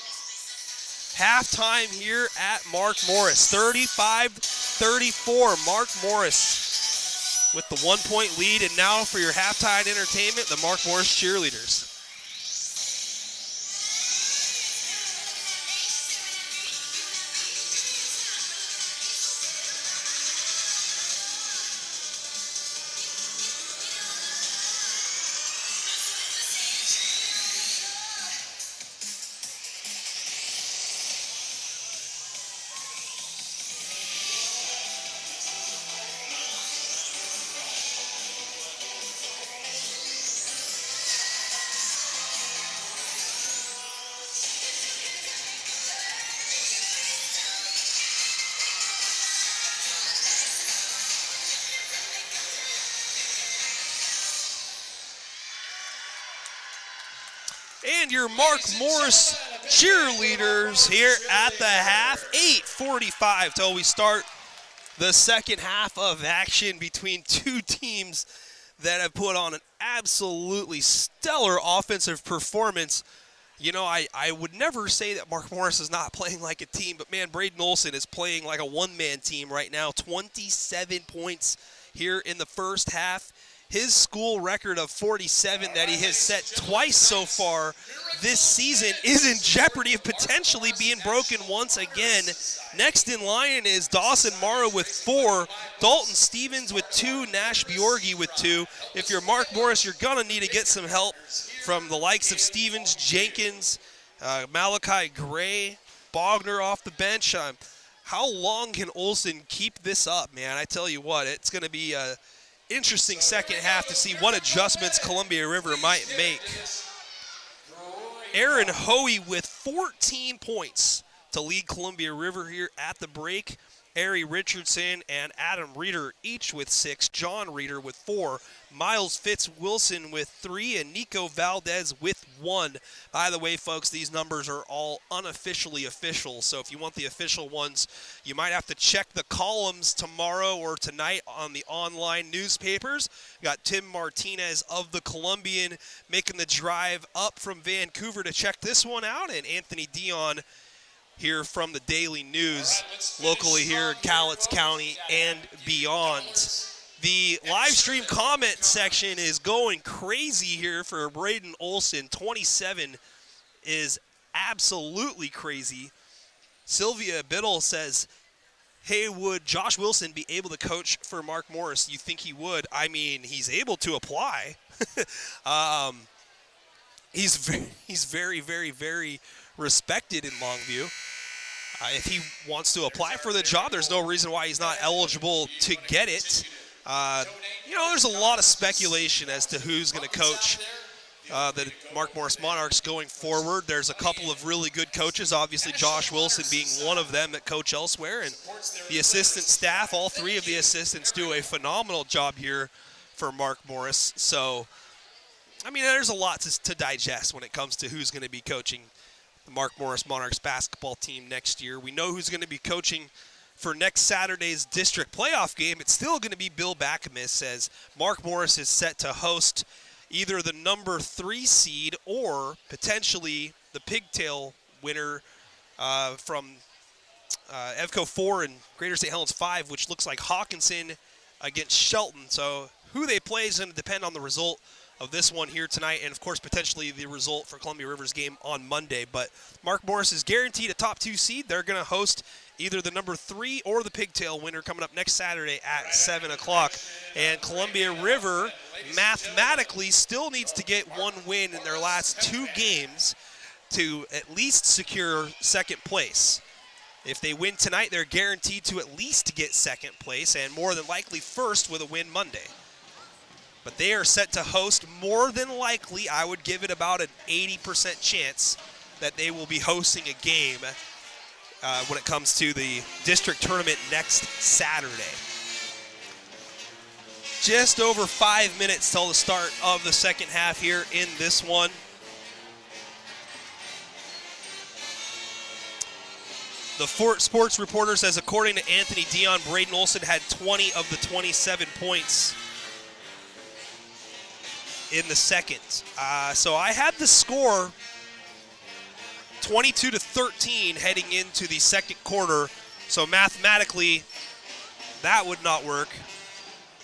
A: Halftime here at Mark Morris, 35-34. Mark Morris with the 1-point lead. And now for your halftime entertainment, the Mark Morris cheerleaders. And your Mark Morris cheerleaders here at the half. 8:45 till we start the second half of action between 2 teams that have put on an absolutely stellar offensive performance. You know, I would never say that Mark Morris is not playing like a team, but man, Brayden Olsen is playing like a one-man team right now. 27 points here in the first half. His school record of 47 that he has set twice so far this season is in jeopardy of potentially being broken once again. Next in line is Dawson Morrow with 4, Dalton Stevens with 2, Nash Bjorgi with 2. If you're Mark Morris, you're going to need to get some help from the likes of Stevens, Jenkins, Malachi Gray, Bogner off the bench. How long can Olsen keep this up, man? I tell you what, it's going to be a interesting second half to see what adjustments Columbia River might make. Aaron Hoey with 14 points to lead Columbia River here at the break. Ari Richardson and Adam Reeder each with 6. John Reeder with 4. Miles Fitz-Wilson with 3. And Nico Valdez with 1. By the way, folks, these numbers are all unofficially official. So if you want the official ones, you might have to check the columns tomorrow or tonight on the online newspapers. Got Tim Martinez of the Columbian making the drive up from Vancouver to check this one out. And Anthony Dion here from the Daily News, locally here in Cowlitz County and beyond. The live stream comment section is going crazy here for Braden Olsen. 27 is absolutely crazy. Sylvia Biddle says, hey, would Josh Wilson be able to coach for Mark Morris? You think he would? I mean, he's able to apply. He's very, very, very respected in Longview. If he wants to apply for the job, there's no reason why he's not eligible to get it. There's a lot of speculation as to who's going to coach the Mark Morris Monarchs going forward. There's a couple of really good coaches, obviously Josh Wilson being one of them that coach elsewhere, and the assistant staff, all 3 of the assistants do a phenomenal job here for Mark Morris. So, there's a lot to digest when it comes to who's going to be coaching the Mark Morris Monarchs basketball team next year. We know who's going to be coaching for next Saturday's district playoff game. It's still going to be Bill Backamis, as Mark Morris is set to host either the number 3 seed or potentially the pigtail winner from EVCO 4 and Greater St. Helens 5, which looks like Hawkinson against Shelton. So who they play is going to depend on the result of this one here tonight, and of course potentially the result for Columbia River's game on Monday. But Mark Morris is guaranteed a top 2 seed. They're going to host either the number 3 or the pigtail winner coming up next Saturday at 7 o'clock. And Columbia River mathematically still needs to get 1 win in their last 2 games to at least secure second place. If they win tonight, they're guaranteed to at least get second place, and more than likely first with a win Monday. But they are set to host, more than likely, I would give it about an 80% chance that they will be hosting a game when it comes to the district tournament next Saturday. Just over 5 minutes till the start of the second half here in this one. The Fort Sports Reporter says, according to Anthony Dion, Braden Olsen had 20 of the 27 points in the second. So I had the score 22-13 heading into the second quarter. So mathematically, that would not work.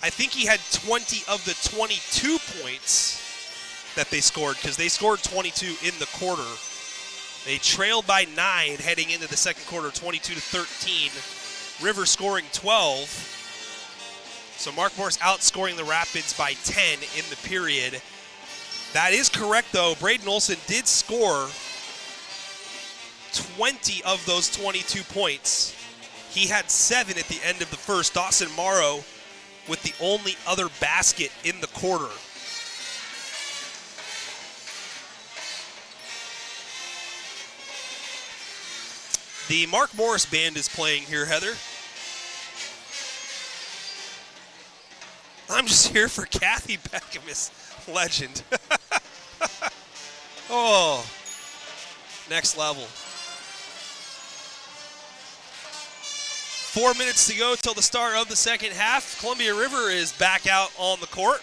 A: I think he had 20 of the 22 points that they scored, because they scored 22 in the quarter. They trailed by 9 heading into the second quarter, 22-13. River scoring 12. So Mark Morris outscoring the Rapids by 10 in the period. That is correct, though. Braden Olsen did score 20 of those 22 points. He had 7 at the end of the first. Dawson Morrow with the only other basket in the quarter. The Mark Morris Band is playing here, Heather. I'm just here for Kathy Beckamus, legend. Oh, next level. 4 minutes to go till the start of the second half. Columbia River is back out on the court.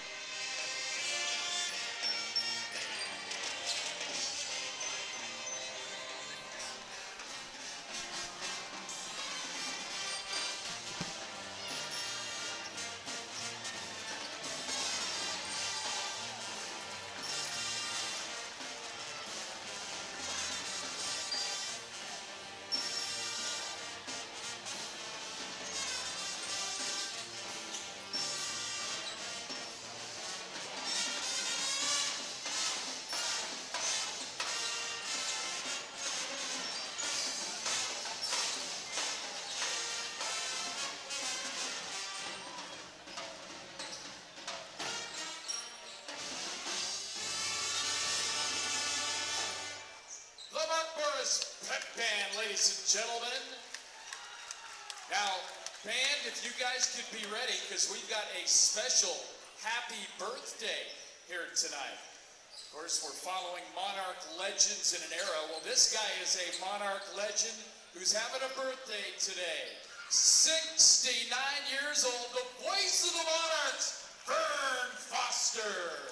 B: ladies and gentlemen. Now, band, if you guys could be ready, because we've got a special happy birthday here tonight. Of course, we're following Monarch legends in an era. Well, this guy is a Monarch legend who's having a birthday today. 69 years old, the voice of the Monarchs, Vern Foster.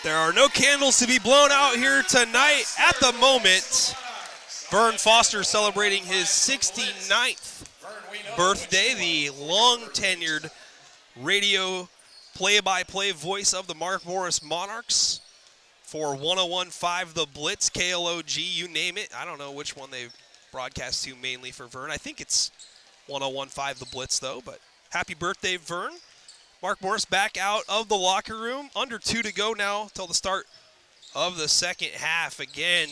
A: There are no candles to be blown out here tonight. At the moment, Vern Foster celebrating his 69th birthday, the long-tenured radio play-by-play voice of the Mark Morris Monarchs for 101.5 The Blitz, KLOG, you name it. I don't know which one they broadcast to mainly for Vern. I think it's 101.5 The Blitz, though, but happy birthday, Vern. Mark Morris back out of the locker room. Under 2 to go now till the start of the second half. Again,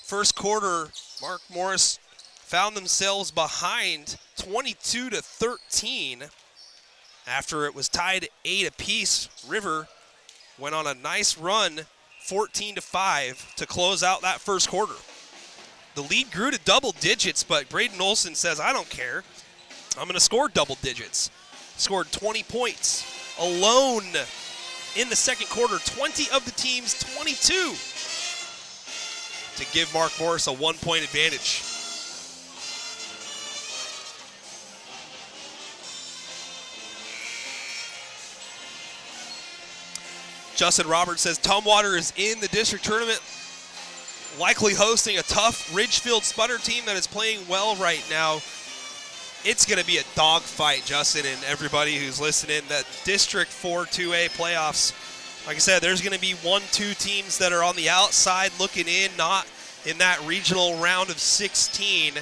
A: first quarter, Mark Morris found themselves behind 22-13 after it was tied 8 apiece. River went on a nice run, 14-5 to close out that first quarter. The lead grew to double digits, but Braden Olson says, I don't care. I'm going to score double digits. Scored 20 points alone in the second quarter. 20 of the team's 22 to give Mark Morris a 1-point advantage. Justin Roberts says Tumwater is in the district tournament, likely hosting a tough Ridgefield Sputter team that is playing well right now. It's going to be a dogfight, Justin, and everybody who's listening. That District 4 2A playoffs, like I said, there's going to be 1-2 teams that are on the outside looking in, not in that regional round of 16.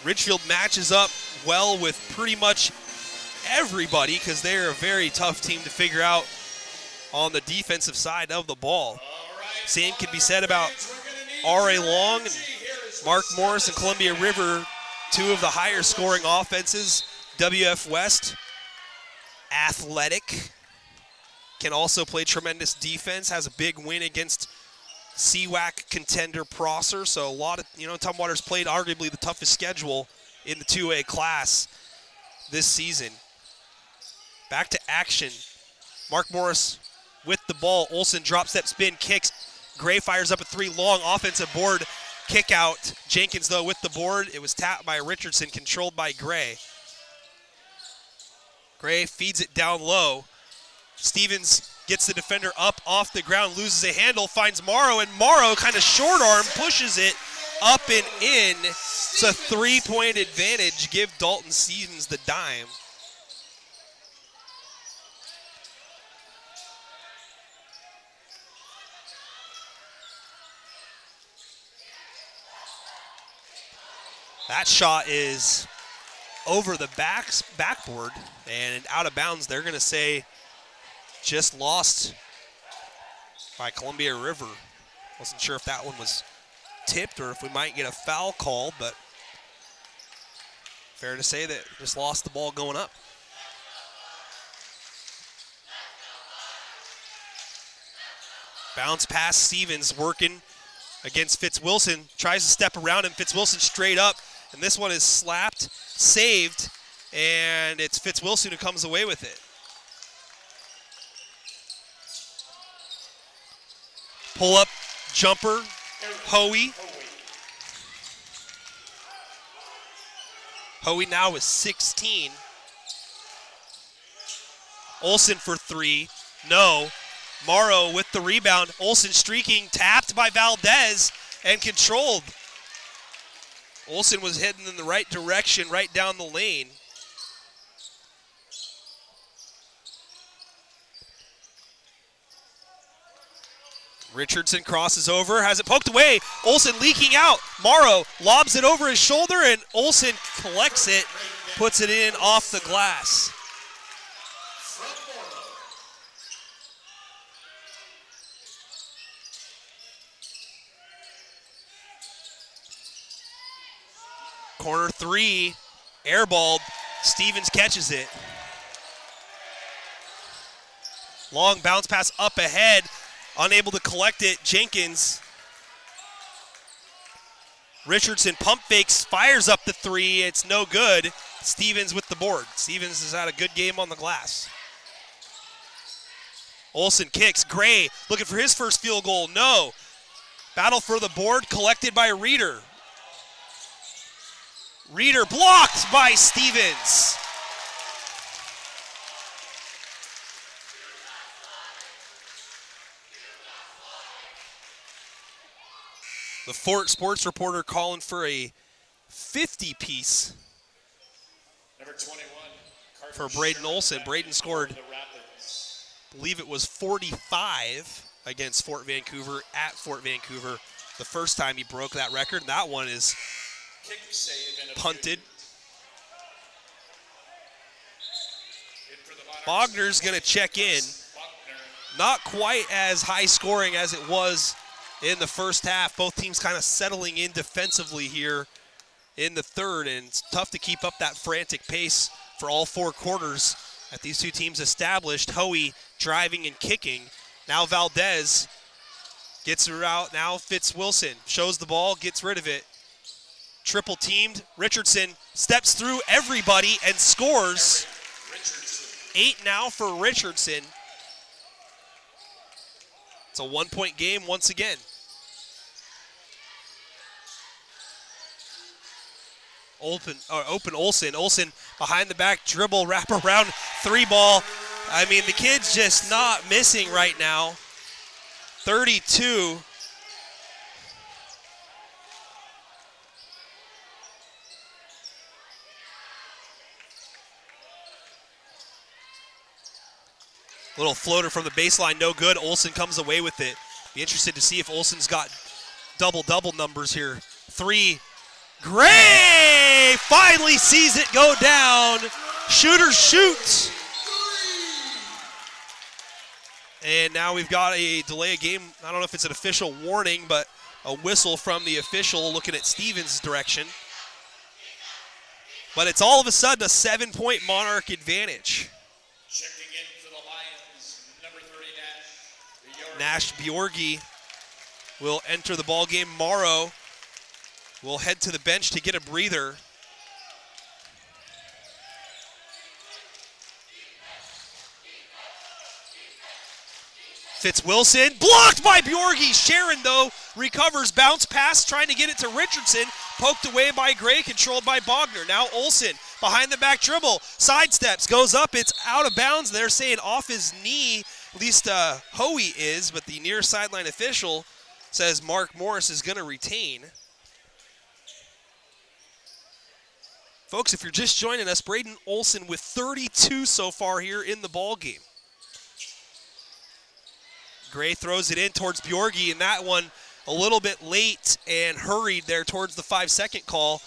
A: Ridgefield matches up well with pretty much everybody because they're a very tough team to figure out on the defensive side of the ball. Same can be said about R.A. Long, and Mark Morris, and Columbia River, 2 of the higher scoring offenses. WF West, athletic, can also play tremendous defense, has a big win against CWAC contender Prosser. So a lot of, Tumwater's played arguably the toughest schedule in the 2A class this season. Back to action. Mark Morris with the ball. Olson drop step spin, kicks. Gray fires up a 3 long offensive board kick out. Jenkins, though, with the board. It was tapped by Richardson, controlled by Gray. Gray feeds it down low. Stevens gets the defender up off the ground, loses a handle, finds Morrow, and Morrow kind of short arm, pushes it up and in. It's a 3-point advantage. Give Dalton Stevens the dime. That shot is over the backboard and out of bounds. They're going to say just lost by Columbia River. Wasn't sure if that one was tipped or if we might get a foul call, but fair to say that just lost the ball going up. Bounce pass, Stevens working against Fitzwilson. Tries to step around him. Fitzwilson straight up. And this one is slapped, saved, and it's Fitzwilson who comes away with it. Pull-up jumper, Hoey. Hoey now is 16. Olson for 3. No. Morrow with the rebound. Olson streaking, tapped by Valdez, and controlled. Olson was heading in the right direction, right down the lane. Richardson crosses over, has it poked away. Olsen leaking out. Morrow lobs it over his shoulder, and Olsen collects it, puts it in off the glass. Corner three, airballed. Stevens catches it. Long bounce pass up ahead, unable to collect it. Jenkins. Richardson pump fakes, fires up the three. It's no good. Stevens with the board. Stevens has had a good game on the glass. Olsen kicks. Gray looking for his first field goal. No. Battle for the board collected by Reeder. Reeder blocked by Stevens. The Fort Sports reporter calling for a 50-piece
B: Number 21,
A: for Braden Olsen. Braden scored, I believe it was 45 against Fort Vancouver at Fort Vancouver the first time he broke that record. And that one is
B: kick save and a
A: punted.
B: Monarchs.
A: Bogner's going to check in. Not quite as high scoring as it was in the first half. Both teams kind of settling in defensively here in the third, and it's tough to keep up that frantic pace for all four quarters that these two teams established. Hoey driving and kicking. Now Valdez gets her out. Now Fitzwilson shows the ball, gets rid of it. Triple teamed. Richardson steps through everybody and scores. 8 now for Richardson. It's a 1-point game once again. Open Olsen. Olsen behind the back dribble, wrap around, three ball. I mean, the kid's just not missing right now. 32. Little floater from the baseline, no good. Olsen comes away with it. Be interested to see if Olsen's got double-double numbers here. Three. Gray finally sees it go down. Shooter shoots. And now we've got a delay of game. I don't know if it's an official warning, but a whistle from the official looking at Stevens' direction. But it's all of a sudden a 7-point Monarch advantage.
B: Checking in for the Lions, number 30,
A: Nash Bjorgi will enter the ball game. Morrow will head to the bench to get a breather. Fitzwilson blocked by Bjorgi. Sharon, though, recovers. Bounce pass, trying to get it to Richardson. Poked away by Gray, controlled by Bogner. Now Olsen behind the back dribble. Sidesteps, goes up. It's out of bounds. They're saying off his knee. At least Hoey is, but the near sideline official says Mark Morris is going to retain. Folks, if you're just joining us, Braden Olsen with 32 so far here in the ball game. Gray throws it in towards Bjorgi, and that one a little bit late and hurried there towards the 5-second call.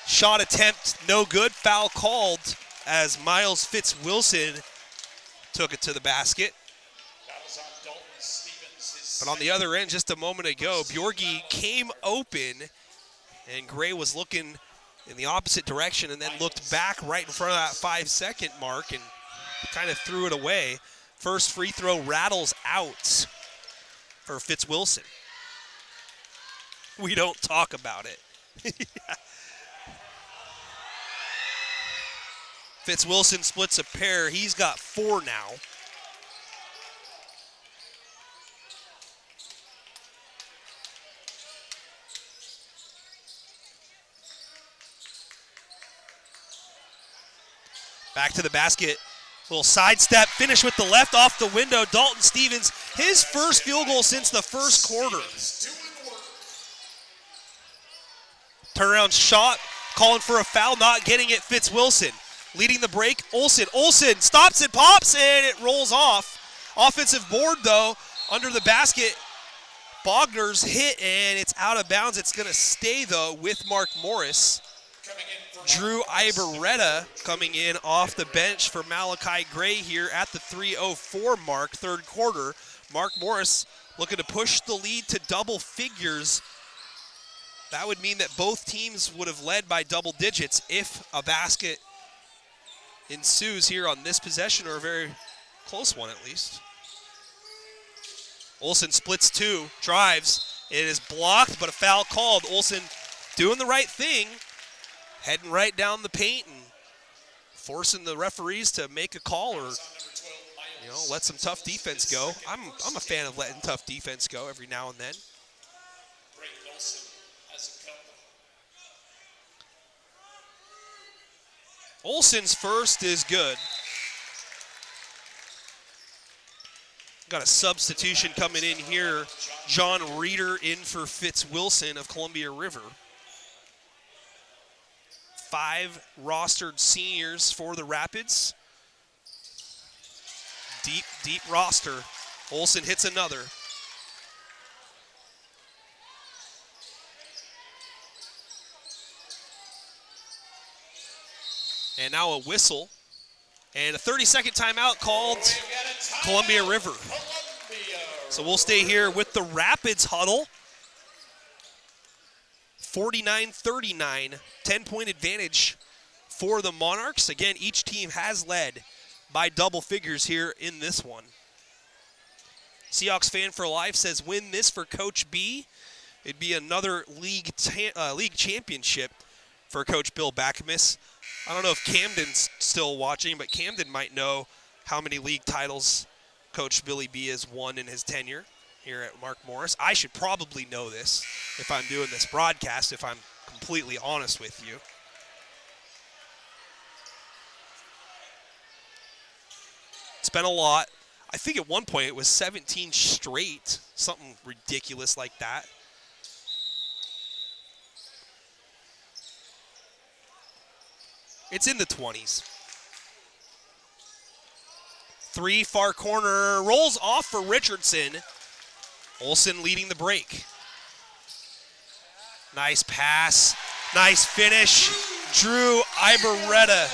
A: Shot attempt, no good. Foul called as Miles Fitzwilson took it to the basket.
B: That was on Dalton Stevens.
A: But on the other end, just a moment ago, Bjorgi came open, and Gray was looking in the opposite direction and then looked back right in front of that 5-second mark and kind of threw it away. First free throw rattles out for Fitzwilson. We don't talk about it. Fitzwilson splits a pair. He's got 4 now. Back to the basket. Little sidestep, finish with the left off the window. Dalton Stevens, his first field goal since the first quarter. Turnaround shot, calling for a foul, not getting it. Fitzwilson leading the break. Olsen stops and pops, and it rolls off. Offensive board, though, under the basket Bogner's hit, and it's out of bounds. It's going to stay, though, with Mark Morris. Drew Ibarreta coming in off the bench for Malachi Gray here at the 3:04 mark, third quarter. Mark Morris looking to push the lead to double figures. That would mean that both teams would have led by double digits if a basket ensues here on this possession, or a very close one at least. Olsen splits two, drives. It is blocked, but a foul called. Olsen doing the right thing, heading right down the paint and forcing the referees to make a call, or let some tough defense go. I'm a fan of letting tough defense go every now and then. Olsen's first is good. Got a substitution coming in here. John Reeder in for Fitz Wilson of Columbia River. 5 rostered seniors for the Rapids. Deep roster. Olsen hits another. And now a whistle. And a 30-second timeout called Columbia River. So we'll stay here with the Rapids huddle. 49-39, 10-point advantage for the Monarchs. Again, each team has led by double figures here in this one. Seahawks Fan for Life says, win this for Coach B. It'd be another league championship for Coach Bill Backamus. I don't know if Camden's still watching, but Camden might know how many league titles Coach Billy B has won in his tenure here at Mark Morris. I should probably know this if I'm doing this broadcast, if I'm completely honest with you. It's been a lot. I think at one point it was 17 straight, something ridiculous like that. It's in the 20s. 3, far corner, rolls off for Richardson. Olsen leading the break. Nice pass, nice finish. Drew Ibarreta.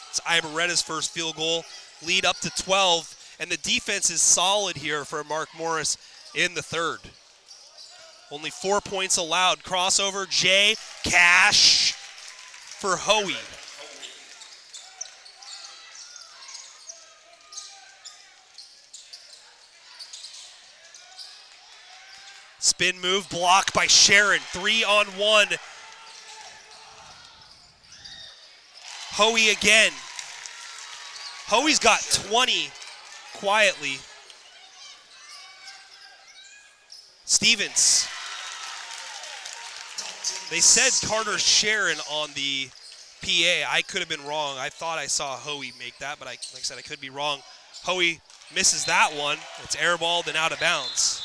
A: It's Ibarreta's first field goal. Lead up to 12, and the defense is solid here for Mark Morris in the third. Only 4 points allowed. Crossover, Jay, Cash for Hoey. Spin move, blocked by Sharon. 3-on-1. Hoey again. Hoey's got 20 quietly. Stevens. They said Carter Sharon on the PA. I could have been wrong. I thought I saw Hoey make that, but like I said, I could be wrong. Hoey misses that one. It's airballed and out of bounds.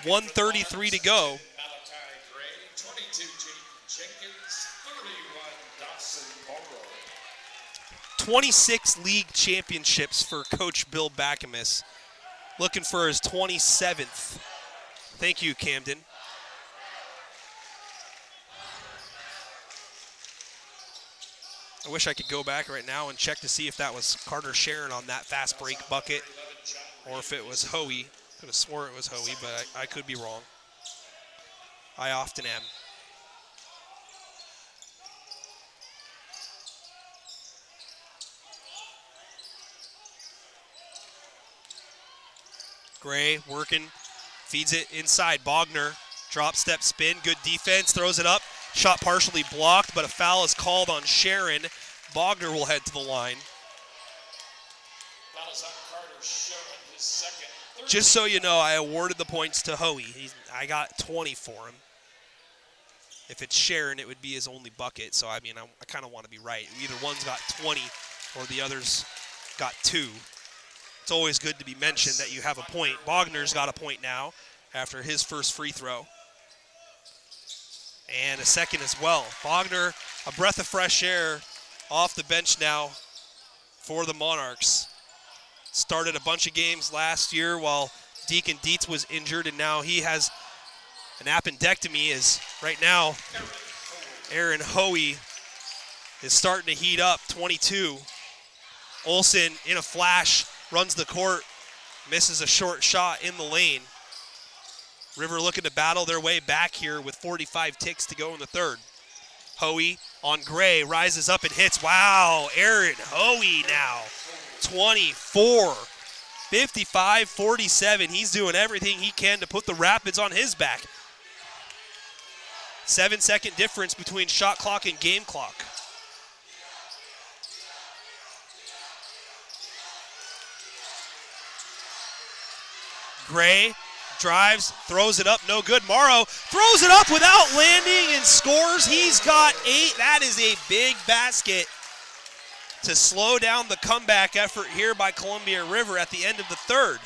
A: 1:33 to go. 26 league championships for Coach Bill Backamus. Looking for his 27th. Thank you, Camden. I wish I could go back right now and check to see if that was Carter Sharon on that fast break bucket or if it was Hoey. Could have swore it was Hoey, but I could be wrong. I often am. Gray working, feeds it inside. Bogner, drop step spin, good defense, throws it up. Shot partially blocked, but a foul is called on Sharon. Bogner will head to the line. Fouls on Carter Sharon, his second. Just so you know, I awarded the points to Hoey. I got 20 for him. If it's Sharon, it would be his only bucket. So, I mean, I kind of want to be right. Either one's got 20 or the other's got 2. It's always good to be mentioned that you have a point. Bogner's got a point now after his first free throw. And a second as well. Bogner, a breath of fresh air off the bench now for the Monarchs. Started a bunch of games last year while Deacon Dietz was injured, and now he has an appendectomy. Is right now Aaron Hoey is starting to heat up, 22. Olsen in a flash, runs the court, misses a short shot in the lane. River looking to battle their way back here with 45 ticks to go in the third. Hoey on Gray, rises up and hits. Wow, Aaron Hoey now, 24, 55-47. He's doing everything he can to put the Rapids on his back. 7-second difference between shot clock and game clock. Gray drives, throws it up, no good. Morrow throws it up without landing and scores. He's got 8. That is a big basket to slow down the comeback effort here by Columbia River at the end of the third.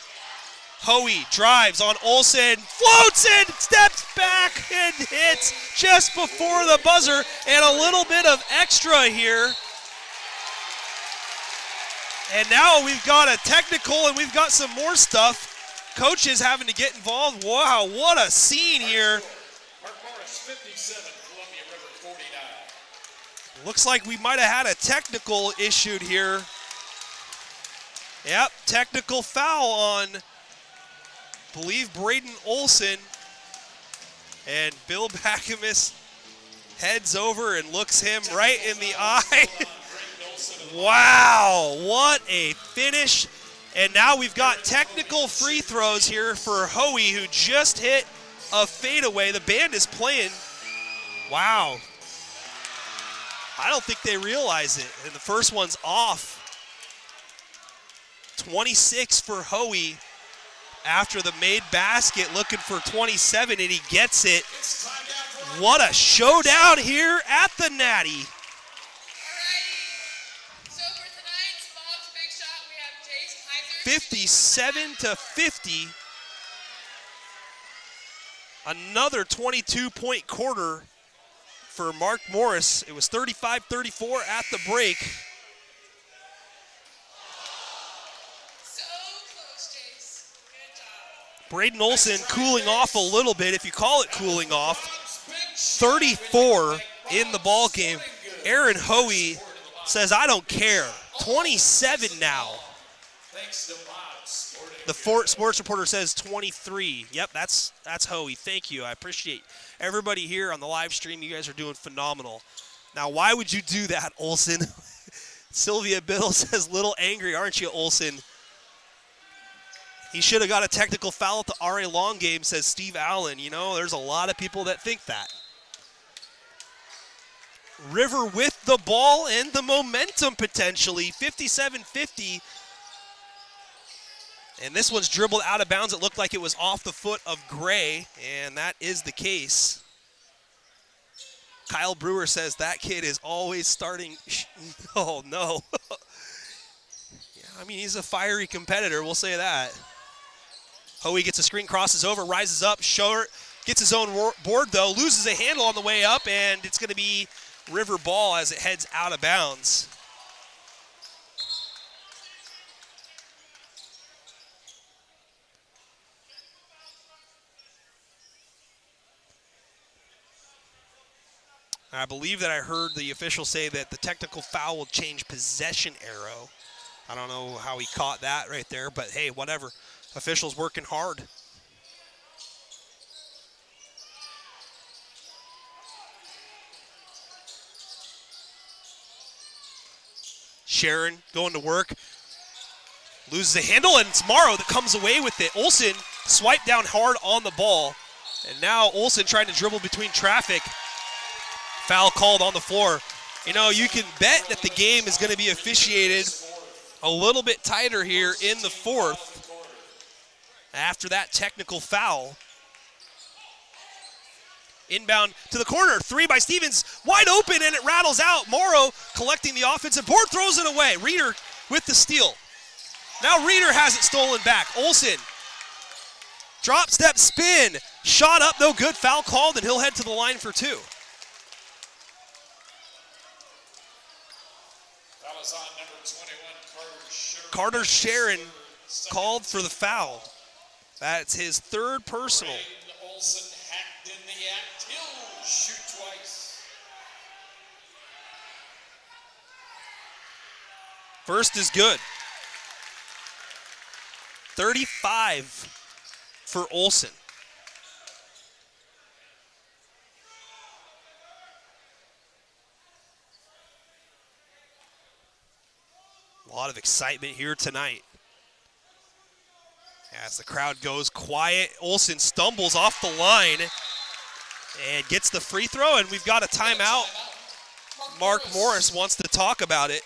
A: Hoey drives on Olsen, floats in, steps back and hits just before the buzzer, and a little bit of extra here. And now we've got a technical and we've got some more stuff. Coaches having to get involved. Wow, what a scene here.
B: Mark Morris, 57, Columbia River, 49.
A: Looks like we might have had a technical issued here. Yep, technical foul on, I believe, Braden Olsen. And Bill Backamus heads over and looks him right in the eye. Wow, what a finish. And now we've got technical free throws here for Hoey, who just hit a fadeaway. The band is playing. Wow. I don't think they realize it. And the first one's off. 26 for Hoey after the made basket, looking for 27, and he gets it. What a showdown here at the Natty. 57-50. Another 22-point quarter for Mark Morris. It was 35-34 at the break.
B: So close, Jace. Good job.
A: Braden Olsen cooling off a little bit, if you call it cooling off. 34 in the ball game. Aaron Hoey says, I don't care. 27 now.
B: Thanks to Bob Sporting.
A: The sports reporter says 23. Yep, that's Hoey. Thank you. I appreciate everybody here on the live stream. You guys are doing phenomenal. Now, why would you do that, Olsen? Sylvia Biddle says, little angry, aren't you, Olsen? He should have got a technical foul at the R.A. Long game, says Steve Allen. You know, there's a lot of people that think that. River with the ball and the momentum potentially, 57-50. And this one's dribbled out of bounds. It looked like it was off the foot of Gray, and that is the case. Kyle Brewer says that kid is always starting. Oh, no. Yeah, I mean, he's a fiery competitor, we'll say that. Hoey gets a screen, crosses over, rises up, short, gets his own board, though, loses a handle on the way up, and it's going to be River ball as it heads out of bounds. I believe that I heard the official say that the technical foul will change possession arrow. I don't know how he caught that right there, but hey, whatever. Officials working hard. Sharon going to work. Loses a handle, and it's Morrow that comes away with it. Olsen swiped down hard on the ball. And now Olsen trying to dribble between traffic. Foul called on the floor. You know, you can bet that the game is going to be officiated a little bit tighter here in the fourth after that technical foul. Inbound to the corner, 3 by Stevens, wide open, and it rattles out. Morrow collecting the offensive board, throws it away. Reeder with the steal. Now Reeder has it stolen back. Olsen, drop step spin, shot up, no good, foul called, and he'll head to the line for 2.
B: That was on number 21, Carter Sherman.
A: Carter Sharon called for the foul. That's his third personal.
B: Olsen hacked in the act. He'll shoot twice.
A: First is good. 35 for Olsen. A lot of excitement here tonight. As the crowd goes quiet, Olsen stumbles off the line and gets the free throw, and we've got a timeout. Mark Morris wants to talk about it.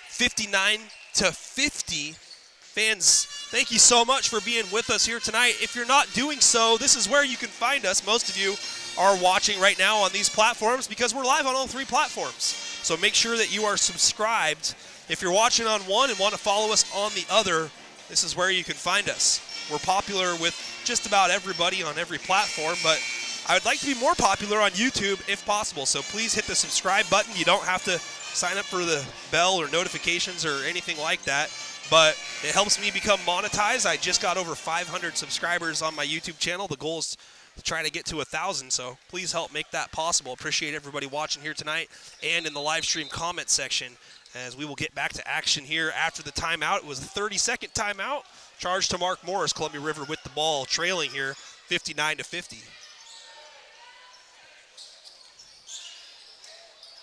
A: 59-50. Fans, thank you so much for being with us here tonight. If you're not doing so, this is where you can find us. Most of you are watching right now on these platforms because we're live on all three platforms. So make sure that you are subscribed. If you're watching on one and want to follow us on the other, this is where you can find us. We're popular with just about everybody on every platform, but I would like to be more popular on YouTube if possible. So please hit the subscribe button. You don't have to sign up for the bell or notifications or anything like that, but it helps me become monetized. I just got over 500 subscribers on my YouTube channel. The goal is to try to get to 1,000, so please help make that possible. Appreciate everybody watching here tonight and in the live stream comment section, as we will get back to action here after the timeout. It was a 30-second timeout. Charge to Mark Morris. Columbia River with the ball, trailing here 59-50.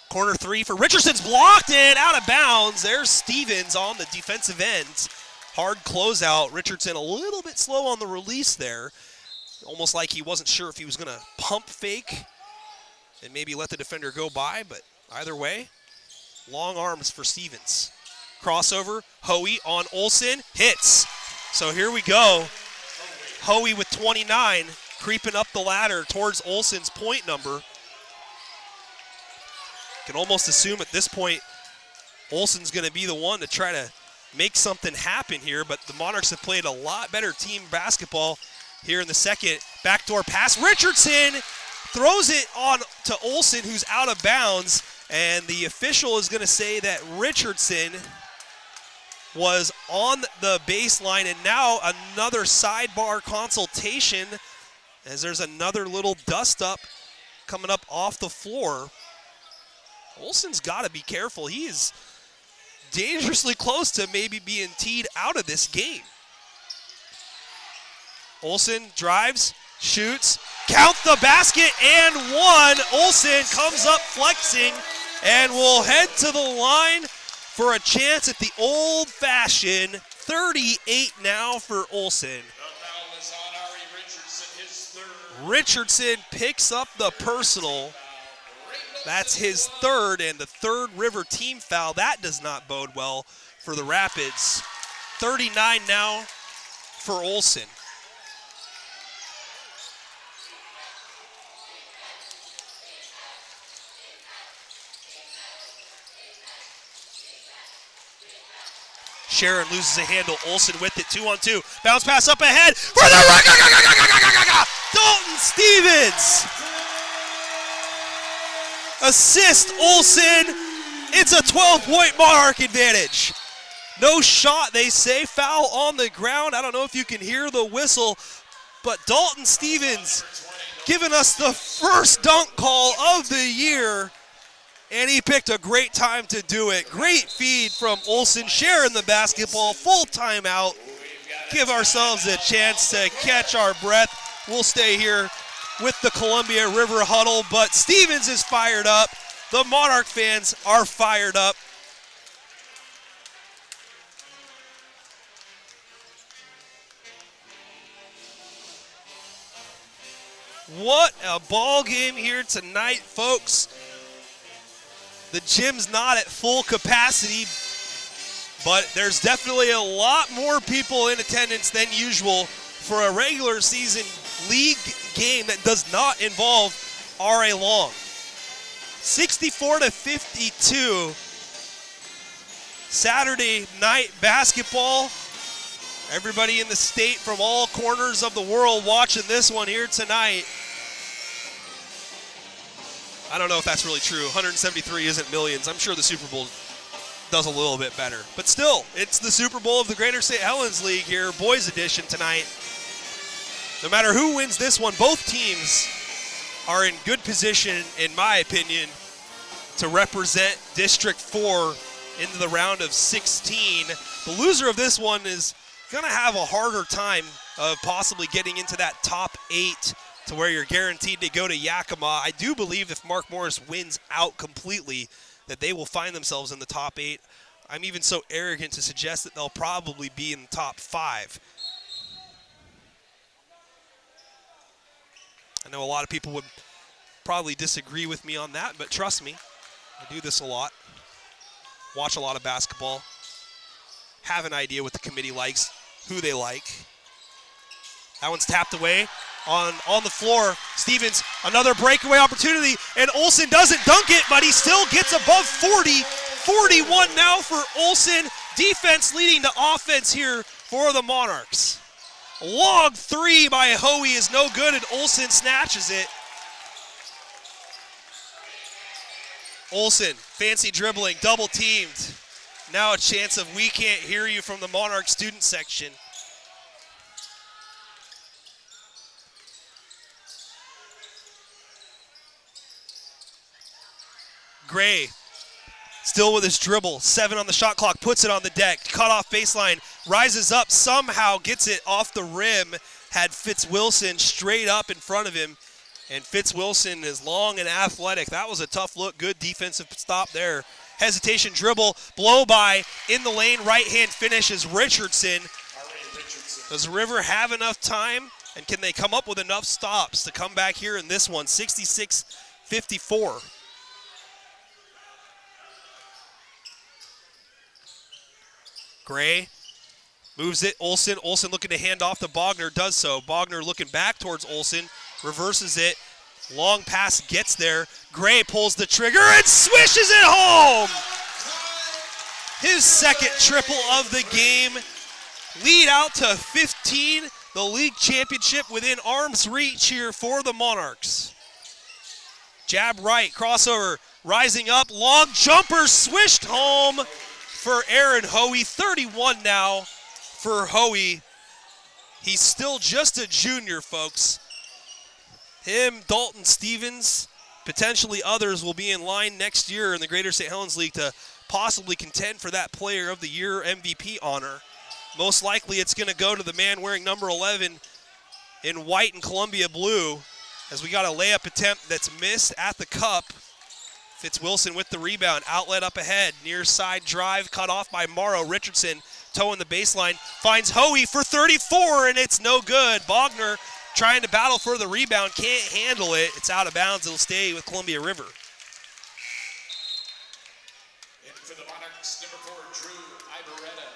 A: Corner three for Richardson's blocked and out of bounds. There's Stevens on the defensive end. Hard closeout. Richardson a little bit slow on the release there. Almost like he wasn't sure if he was going to pump fake and maybe let the defender go by, but either way, long arms for Stevens. Crossover, Hoey on Olsen, hits. So here we go. Hoey with 29, creeping up the ladder towards Olsen's point number. Can almost assume at this point Olsen's going to be the one to try to make something happen here, but the Monarchs have played a lot better team basketball here in the second. Backdoor pass, Richardson throws it on to Olsen, who's out of bounds, and the official is going to say that Richardson was on the baseline, and now another sidebar consultation as there's another little dust up coming up off the floor. Olsen's got to be careful. He is dangerously close to maybe being teed out of this game. Olsen drives, shoots, count the basket, and one. Olsen comes up flexing and will head to the line for a chance at the old-fashioned 38 now for Olsen.
B: The foul is on Ari Richardson, his third.
A: Richardson picks up the personal. That's his third and the third River team foul. That does not bode well for the Rapids. 39 now for Olsen. Sharon loses a handle. Olsen with it, 2-on-2. Bounce pass up ahead for the Dalton Stevens. Assist Olsen. It's a 12-point Monarch advantage. No shot, they say. Foul on the ground. I don't know if you can hear the whistle, but Dalton Stevens giving us the first dunk call of the year, and he picked a great time to do it. Great feed from Olsen. Sharing the basketball, full timeout. Give ourselves a chance to catch our breath. We'll stay here with the Columbia River huddle, but Stevens is fired up. The Monarch fans are fired up. What a ball game here tonight, folks. The gym's not at full capacity, but there's definitely a lot more people in attendance than usual for a regular season league game that does not involve R.A. Long. 64-52. Saturday night basketball. Everybody in the state from all corners of the world watching this one here tonight. I don't know if that's really true. 173 isn't millions. I'm sure the Super Bowl does a little bit better. But still, it's the Super Bowl of the Greater St. Helens League here, boys edition tonight. No matter who wins this one, both teams are in good position, in my opinion, to represent District 4 into the round of 16. The loser of this one is going to have a harder time of possibly getting into that top 8 to where you're guaranteed to go to Yakima. I do believe if Mark Morris wins out completely, that they will find themselves in the top 8. I'm even so arrogant to suggest that they'll probably be in the top 5. I know a lot of people would probably disagree with me on that, but trust me, I do this a lot. Watch a lot of basketball. Have an idea what the committee likes, who they like. That one's tapped away on the floor. Stevens, another breakaway opportunity, and Olsen doesn't dunk it, but he still gets above 40. 41 now for Olsen. Defense leading to offense here for the Monarchs. A long three by Hoey is no good, and Olsen snatches it. Olsen, fancy dribbling, double teamed. Now a chance of we can't hear you from the Monarch student section. Gray, still with his dribble, 7 on the shot clock, puts it on the deck, cut off baseline, rises up, somehow gets it off the rim, had Fitzwilson straight up in front of him, and Fitzwilson is long and athletic. That was a tough look, good defensive stop there. Hesitation dribble, blow by, in the lane, right-hand finish is Richardson. Does River have enough time, and can they come up with enough stops to come back here in this one, 66-54. Gray moves it, Olsen looking to hand off to Bogner, does so. Bogner looking back towards Olsen, reverses it, long pass gets there. Gray pulls the trigger and swishes it home! His second triple of the game. Lead out to 15, the league championship within arm's reach here for the Monarchs. Jab right, crossover, rising up, long jumper swished home for Aaron Hoey. 31 now for Hoey. He's still just a junior, folks. Him, Dalton Stevens, potentially others will be in line next year in the Greater St. Helens League to possibly contend for that Player of the Year MVP honor. Most likely it's going to go to the man wearing number 11 in white and Columbia blue, as we got a layup attempt that's missed at the cup. Fitzwilson with the rebound, outlet up ahead, near side drive, cut off by Morrow. Richardson toeing the baseline, finds Hoey for 34, and it's no good. Bogner trying to battle for the rebound, can't handle it. It's out of bounds, it'll stay with Columbia River.
B: And for the Monarchs, number 4, Drew Ibaretta.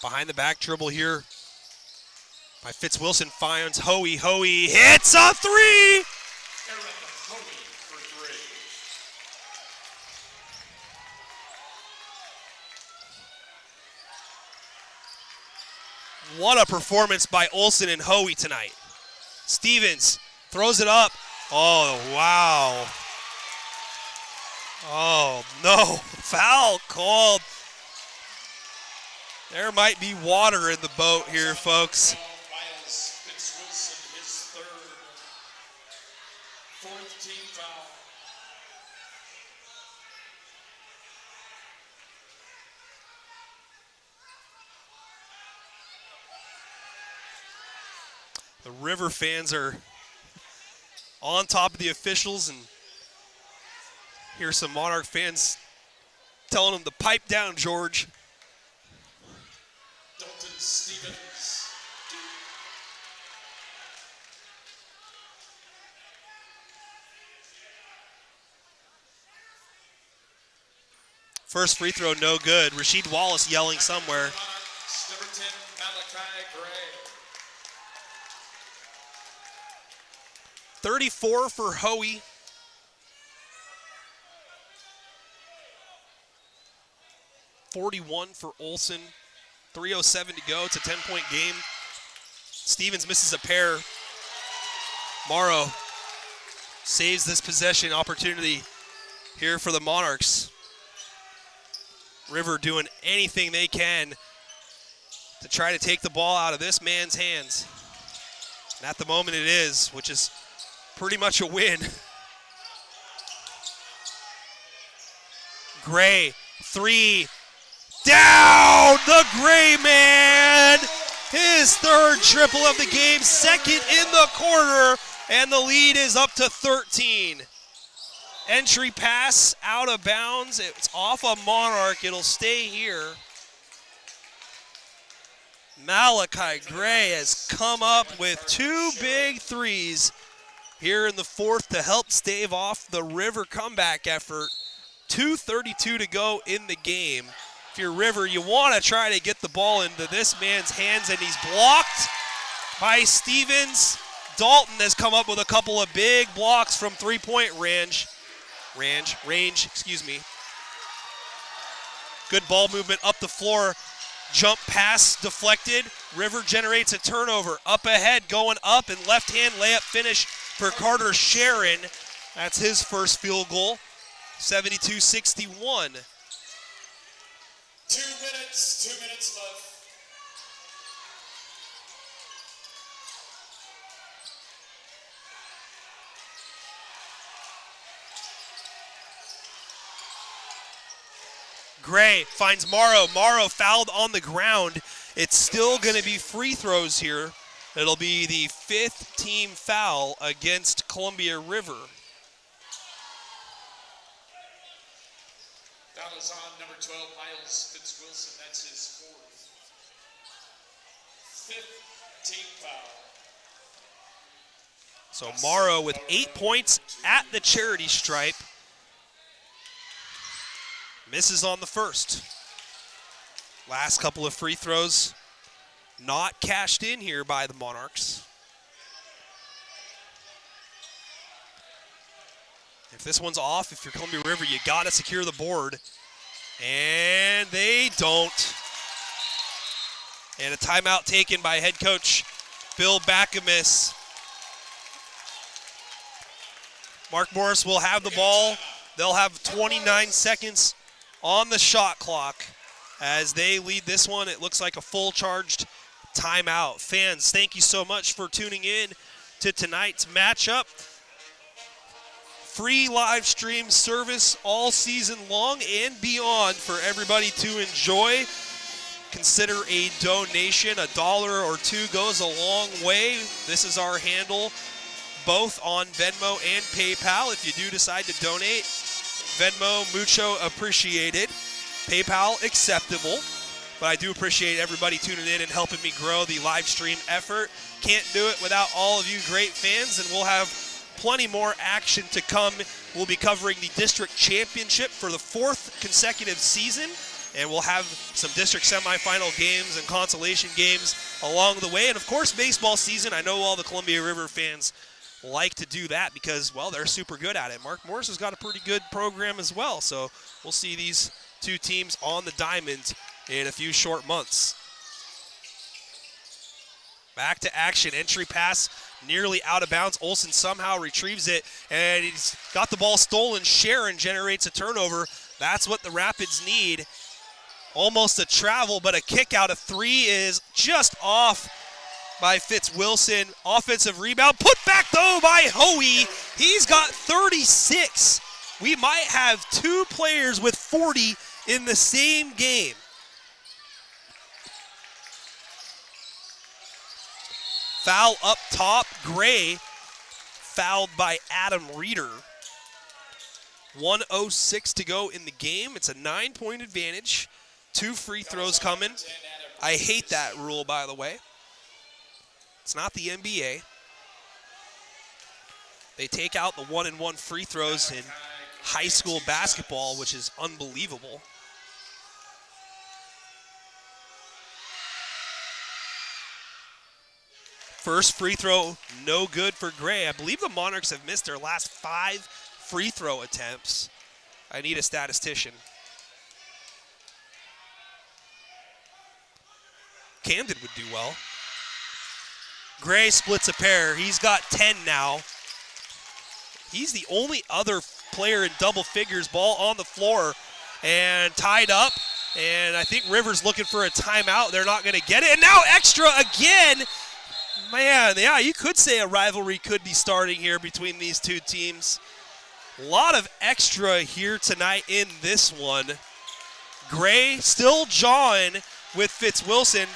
A: Behind the back dribble here by Fitzwilson, finds Hoey. Hoey hits a three!
B: Aaron Hoey for 3.
A: What a performance by Olsen and Hoey tonight. Stevens throws it up. Oh, wow. Oh, no. Foul called. There might be water in the boat here, folks.
B: Miles Fitzwilson, his 3rd, 4th team foul.
A: The River fans are on top of the officials, and here's some Monarch fans telling them to pipe down, George.
B: Dalton Stevens.
A: First free throw, no good. Rasheed Wallace yelling somewhere.
B: Monarchs, number 10, Malachi Gray.
A: 34 for Hoey. $41 for Olsen. 3:07 to go. It's a 10-point game. Stevens misses a pair. Morrow saves this possession opportunity here for the Monarchs. River doing anything they can to try to take the ball out of this man's hands. And at the moment it is, which is pretty much a win. Gray, three, down the Gray man. His third triple of the game, second in the quarter, and the lead is up to 13. Entry pass out of bounds. It's off a Monarch. It'll stay here. Malachi Gray has come up with two big threes here in the fourth to help stave off the River comeback effort. 2:32 to go in the game. If you're River, you want to try to get the ball into this man's hands, and he's blocked by Stevens. Dalton has come up with a couple of big blocks from three-point range. Good ball movement up the floor. Jump pass deflected. River generates a turnover. Up ahead, going up, and left-hand layup finish for Carter Sharon. That's his first field goal. 72-61.
B: 2 minutes left.
A: Gray finds Morrow. Morrow fouled on the ground. It's still going to be free throws here. It'll be the fifth team foul against Columbia River.
B: Foul is on number 12, Miles Fitzwilson. That's his fourth. Fifth team foul.
A: So Morrow with 8 points at the charity stripe. Misses on the first. Last couple of free throws not cashed in here by the Monarchs. If this one's off, if you're Columbia River, you got to secure the board. And they don't. And a timeout taken by head coach Bill Backamis. Mark Morris will have the ball. They'll have 29 seconds on the shot clock as they lead this one. It looks like a full charged timeout. Fans, thank you so much for tuning in to tonight's matchup. Free live stream service all season long and beyond for everybody to enjoy. Consider a donation. $1 or $2 goes a long way. This is our handle both on Venmo and PayPal. If you do decide to donate, Venmo, mucho appreciated. PayPal, acceptable. But I do appreciate everybody tuning in and helping me grow the live stream effort. Can't do it without all of you great fans, and we'll have plenty more action to come. We'll be covering the district championship for the fourth consecutive season, and we'll have some district semifinal games and consolation games along the way. And, of course, baseball season. I know all the Columbia River fans like to do that because, well, they're super good at it. Mark Morris has got a pretty good program as well, so we'll see these two teams on the diamond in a few short months. Back to action. Entry pass nearly out of bounds. Olsen somehow retrieves it, and he's got the ball stolen. Sharon generates a turnover. That's what the Rapids need. Almost a travel, but a kick out of three is just off by Fitzwilson. Offensive rebound. Put back, though, by Hoey. He's got 36. We might have two players with 40 in the same game. Foul up top. Gray fouled by Adam Reeder. 1:06 to go in the game. It's a 9-point advantage. 2 free throws coming. I hate that rule, by the way. It's not the NBA. They take out the 1-and-1 free throws in high school basketball, which is unbelievable. First free throw, no good for Gray. I believe the Monarchs have missed their last 5 free throw attempts. I need a statistician. Camden would do well. Gray splits a pair. He's got 10 now. He's the only other player in double figures. Ball on the floor and tied up. And I think Rivers looking for a timeout. They're not going to get it. And now extra again. Man, yeah, you could say a rivalry could be starting here between these two teams. A lot of extra here tonight in this one. Gray still jawing with Fitzwilson.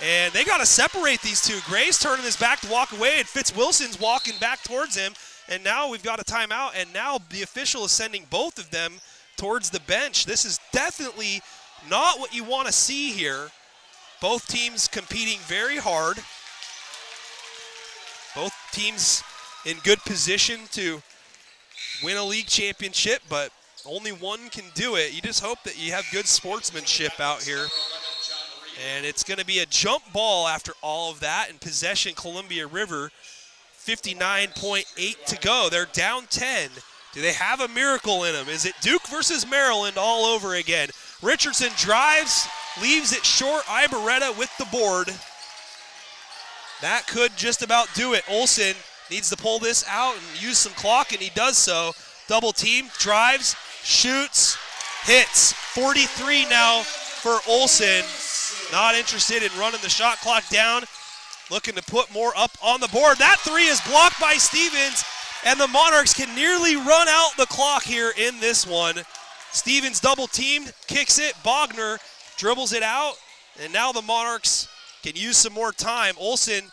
A: And they got to separate these two. Gray's turning his back to walk away, and Fitzwilson's walking back towards him. And now we've got a timeout, and now the official is sending both of them towards the bench. This is definitely not what you want to see here. Both teams competing very hard. Both teams in good position to win a league championship, but only one can do it. You just hope that you have good sportsmanship out here. And it's going to be a jump ball after all of that. In possession, Columbia River, 59.8 to go. They're down 10. Do they have a miracle in them? Is it Duke versus Maryland all over again? Richardson drives, leaves it short. Ibarreta with the board. That could just about do it. Olsen needs to pull this out and use some clock, and he does so. Double team, drives, shoots, hits. 43 now for Olsen. Not interested in running the shot clock down. Looking to put more up on the board. That three is blocked by Stevens, and the Monarchs can nearly run out the clock here in this one. Stevens double teamed, kicks it. Bogner dribbles it out, and now the Monarchs can use some more time. Olsen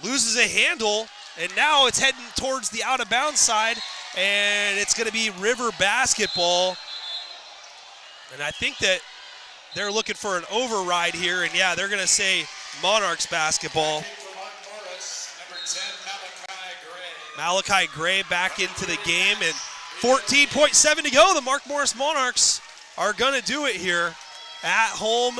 A: loses a handle, and now it's heading towards the out-of-bounds side, and it's going to be River basketball. And I think that they're looking for an override here, and yeah, they're going to say Monarchs basketball. Malachi Gray back into the game, and 14.7 to go. The Mark Morris Monarchs are going to do it here at home.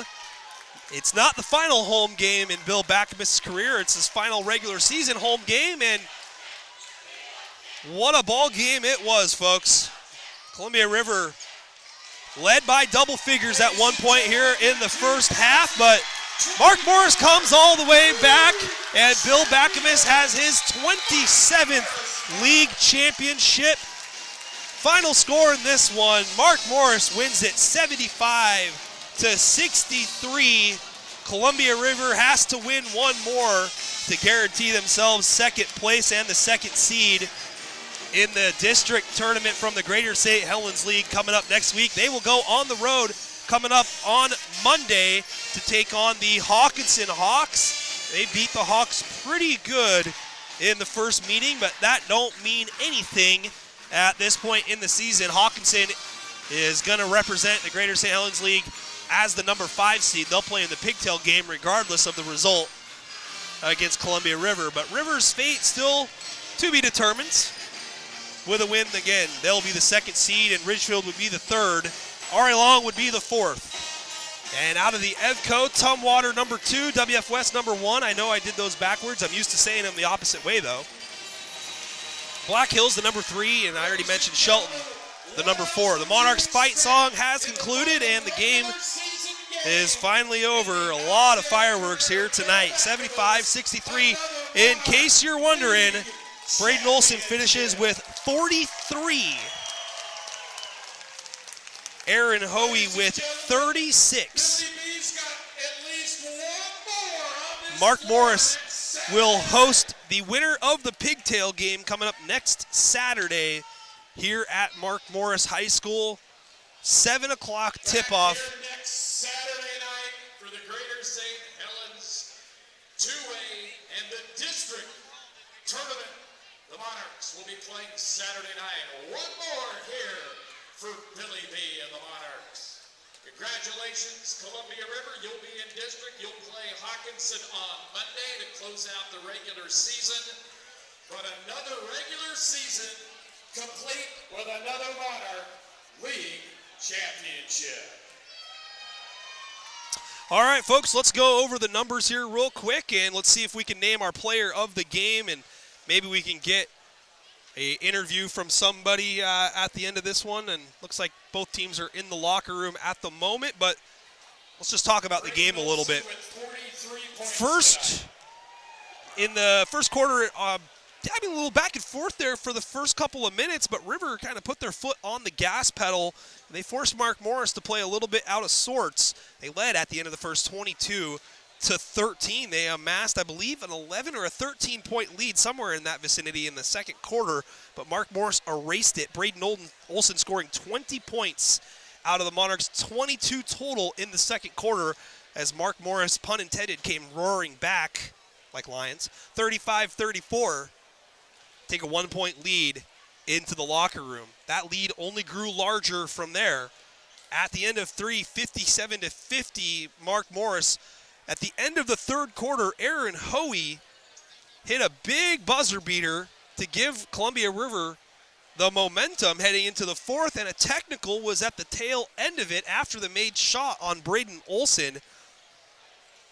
A: It's not the final home game in Bill Backamus' career. It's his final regular season home game, and what a ball game it was, folks. Columbia River led by double figures at one point here in the first half, but Mark Morris comes all the way back, and Bill Backamus has his 27th league championship. Final score in this one, Mark Morris wins it 75-63. Columbia River has to win one more to guarantee themselves second place and the second seed in the district tournament from the Greater St. Helens League coming up next week. They will go on the road coming up on Monday to take on the Hawkinson Hawks. They beat the Hawks pretty good in the first meeting, but that don't mean anything at this point in the season. Hawkinson is going to represent the Greater St. Helens League as the number 5 seed. They'll play in the pigtail game regardless of the result against Columbia River. But River's fate still to be determined. With a win, again, they'll be the second seed, and Ridgefield would be the third. R.A. Long would be the fourth. And out of the EVCO, Tumwater number 2, WF West number 1. I know I did those backwards. I'm used to saying them the opposite way, though. Black Hills, the number 3, and I already mentioned Shelton, the number 4. The Monarchs fight song has concluded, and the game is finally over. A lot of fireworks here tonight. 75-63. In case you're wondering, Braden Olsen finishes with 43. Aaron Hoey with 36. Mark Morris will host the winner of the pigtail game coming up next Saturday here at Mark Morris High School. 7 o'clock tip-off.
B: Next Saturday night for the Greater St. Helens 2A and the district tournament. The Monarchs will be playing Saturday night. One more here for Billy B and the Monarchs. Congratulations, Columbia River. You'll be in district. You'll play Hawkinson on Monday to close out the regular season. But another regular season complete with another Monarch League championship.
A: All right, folks, let's go over the numbers here real quick, and let's see if we can name our player of the game, and maybe we can get an interview from somebody at the end of this one. And looks like both teams are in the locker room at the moment, but let's just talk about the game a little bit. First, in the first quarter, a little back and forth there for the first couple of minutes, but River kind of put their foot on the gas pedal, and they forced Mark Morris to play a little bit out of sorts. They led at the end of the first 22-13. They amassed, I believe, an 11 or a 13-point lead, somewhere in that vicinity in the second quarter, but Mark Morris erased it. Braden Olsen scoring 20 points out of the Monarchs, 22 total in the second quarter, as Mark Morris, pun intended, came roaring back like Lions. 35-34, take a 1-point lead into the locker room. That lead only grew larger from there. At the end of three, 57-50, Mark Morris. At the end of the third quarter, Aaron Hoey hit a big buzzer beater to give Columbia River the momentum heading into the fourth, and a technical was at the tail end of it after the made shot on Braden Olsen.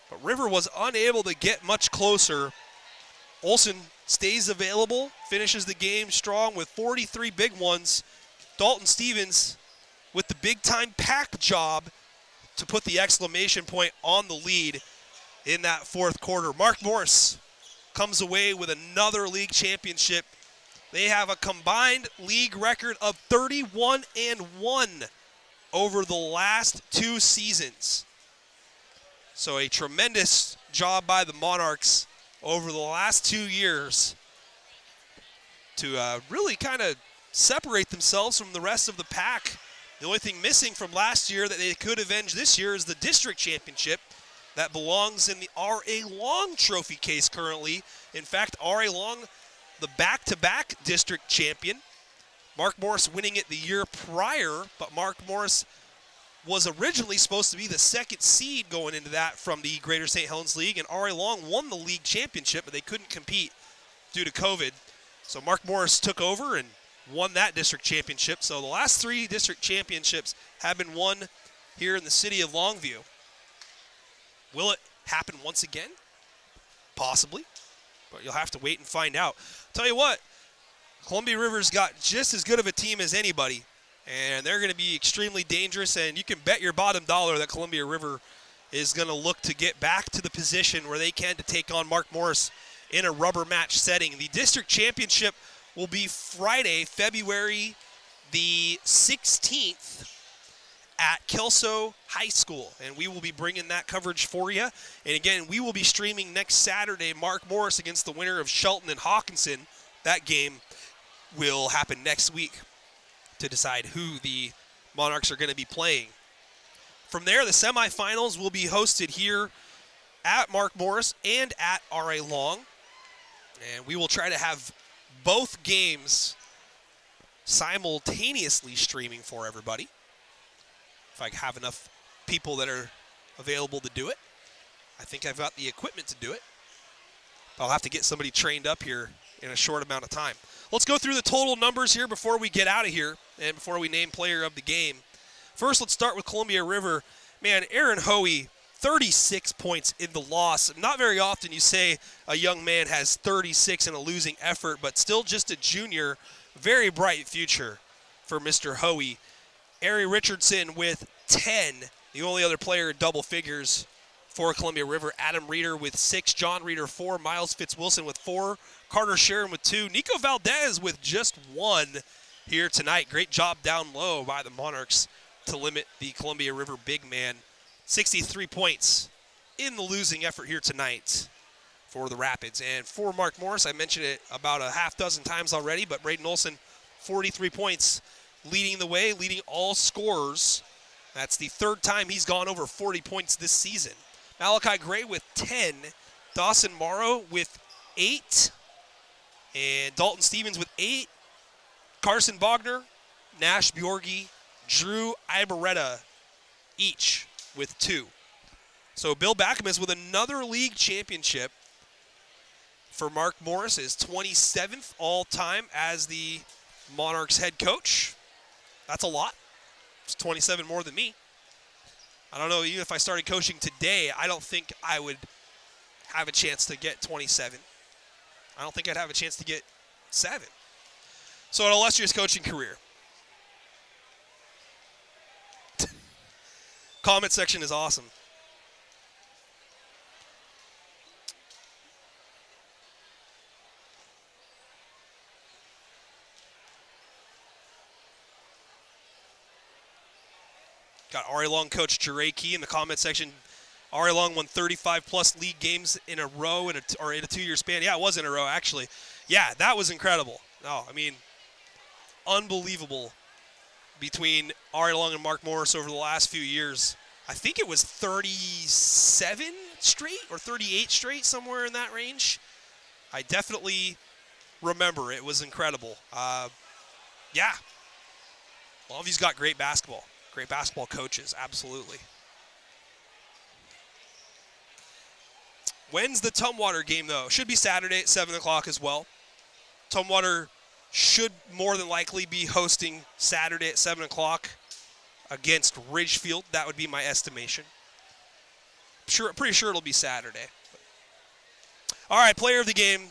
A: But River was unable to get much closer. Olsen stays available, finishes the game strong with 43 big ones. Dalton Stevens with the big-time pack job to put the exclamation point on the lead in that fourth quarter. Mark Morris comes away with another league championship. They have a combined league record of 31-1 over the last two seasons. So a tremendous job by the Monarchs over the last 2 years to really kind of separate themselves from the rest of the pack. The only thing missing from last year that they could avenge this year is the district championship that belongs in the R.A. Long trophy case currently. In fact, R.A. Long, the back-to-back district champion. Mark Morris winning it the year prior, but Mark Morris was originally supposed to be the second seed going into that from the Greater St. Helens League, and R.A. Long won the league championship, but they couldn't compete due to COVID. So Mark Morris took over and won that district championship. So the last three district championships have been won here in the city of Longview. Will it happen once again? Possibly, but you'll have to wait and find out. Tell you what, Columbia River's got just as good of a team as anybody, and they're going to be extremely dangerous, and you can bet your bottom dollar that Columbia River is going to look to get back to the position where they can to take on Mark Morris in a rubber match setting. The district championship will be Friday, February the 16th at Kelso High School, and we will be bringing that coverage for you. And again, we will be streaming next Saturday Mark Morris against the winner of Shelton and Hawkinson. That game will happen next week to decide who the Monarchs are going to be playing. From there, the semifinals will be hosted here at Mark Morris and at R.A. Long, and we will try to have both games simultaneously streaming for everybody, if I have enough people that are available to do it. I think I've got the equipment to do it. I'll have to get somebody trained up here in a short amount of time. Let's go through the total numbers here before we get out of here and before we name player of the game. First, let's start with Columbia River. Man, Aaron Hoey, 36 points in the loss. Not very often you say a young man has 36 in a losing effort, but still just a junior. Very bright future for Mr. Hoey. Ari Richardson with 10, the only other player in double figures for Columbia River. Adam Reeder with 6, John Reeder 4, Miles Fitzwilson with 4, Carter Sharon with 2, Nico Valdez with just 1 here tonight. Great job down low by the Monarchs to limit the Columbia River big man. 63 points in the losing effort here tonight for the Rapids. And for Mark Morris, I mentioned it about a half dozen times already, but Braden Olsen, 43 points, leading the way, leading all scorers. That's the third time he's gone over 40 points this season. Malachi Gray with 10, Dawson Morrow with 8, and Dalton Stevens with 8, Carson Bogner, Nash Bjorgi, Drew Ibarreta, each with 2. So Bill Backham is with another league championship for Mark Morris, his 27th all-time as the Monarchs head coach. That's a lot. It's 27 more than me. I don't know, even if I started coaching today, I don't think I would have a chance to get 27. I don't think I'd have a chance to get 7. So an illustrious coaching career. comment section is awesome. Got Ari Long coach Jeray Key in the comment section. Ari Long won 35-plus league games in a row in a 2-year span. Yeah, it was in a row, actually. Yeah, that was incredible. No, I mean, unbelievable between Ari Long and Mark Morris over the last few years. I think it was 37 straight or 38 straight, somewhere in that range. I definitely remember. It was incredible. Yeah. Longview's got great basketball. Great basketball coaches, absolutely. When's the Tumwater game, though? Should be Saturday at 7 o'clock as well. Tumwater should more than likely be hosting Saturday at 7 o'clock against Ridgefield. That would be my estimation. Pretty sure it'll be Saturday. All right, player of the game.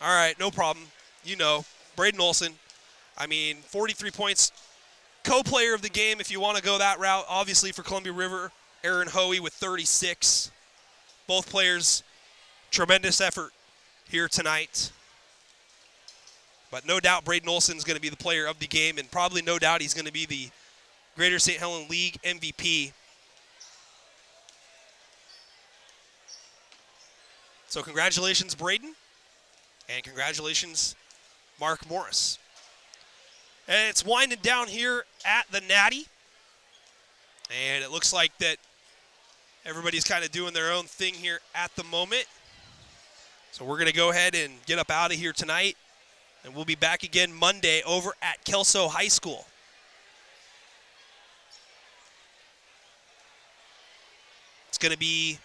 A: All right, no problem. You know, Braden Olson. I mean, 43 points. Co-player of the game, if you want to go that route, obviously for Columbia River, Aaron Hoey with 36. Both players, tremendous effort here tonight. But no doubt Braden Olson is going to be the player of the game, and probably no doubt he's going to be the Greater St. Helens League MVP. So congratulations, Braden, and congratulations, Mark Morris. And it's winding down here at the Natty. And it looks like that everybody's kind of doing their own thing here at the moment. So we're going to go ahead and get up out of here tonight. And we'll be back again Monday over at Kelso High School. It's going to be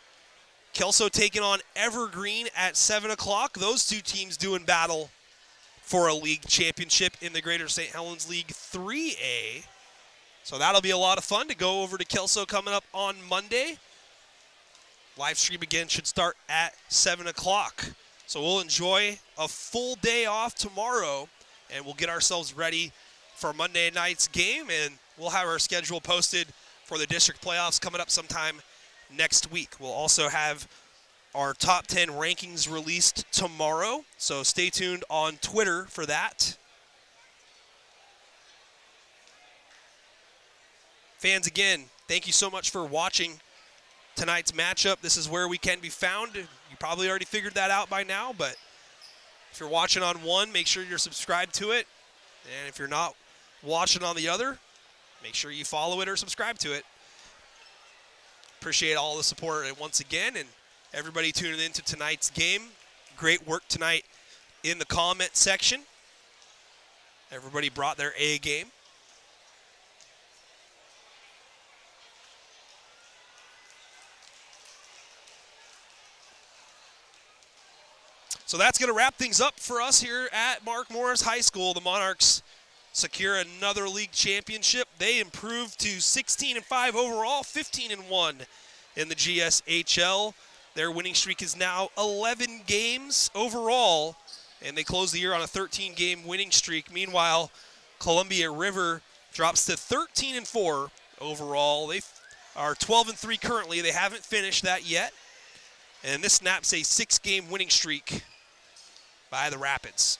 A: Kelso taking on Evergreen at 7 o'clock. Those two teams doing battle for a league championship in the Greater St. Helens League 3A. So that'll be a lot of fun to go over to Kelso coming up on Monday. Live stream again should start at 7 o'clock. So we'll enjoy a full day off tomorrow, and we'll get ourselves ready for Monday night's game, and we'll have our schedule posted for the district playoffs coming up sometime next week. We'll also have our top 10 rankings released tomorrow, so stay tuned on Twitter for that. Fans, again, thank you so much for watching tonight's matchup. This is where we can be found. You probably already figured that out by now, but if you're watching on one, make sure you're subscribed to it. And if you're not watching on the other, make sure you follow it or subscribe to it. Appreciate all the support once again, and everybody tuning into tonight's game. Great work tonight in the comment section. Everybody brought their A game. So that's going to wrap things up for us here at Mark Morris High School. The Monarchs secure another league championship. They improved to 16-5 overall, 15-1 in the GSHL. Their winning streak is now 11 games overall, and they close the year on a 13-game winning streak. Meanwhile, Columbia River drops to 13-4 overall. They are 12-3 currently. They haven't finished that yet, and this snaps a 6-game winning streak by the Rapids.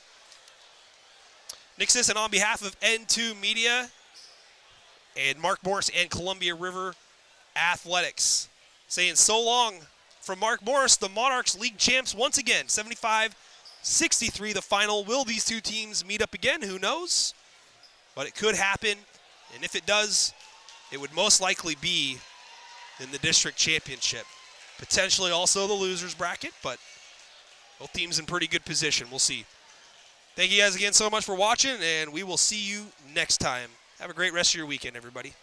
A: Nick Sisson on behalf of N2 Media and Mark Morris and Columbia River Athletics saying so long from Mark Morris, the Monarchs League champs once again, 75-63 the final. Will these two teams meet up again? Who knows? But it could happen, and if it does, it would most likely be in the district championship. Potentially also the losers bracket, but both teams in pretty good position. We'll see. Thank you guys again so much for watching, and we will see you next time. Have a great rest of your weekend, everybody.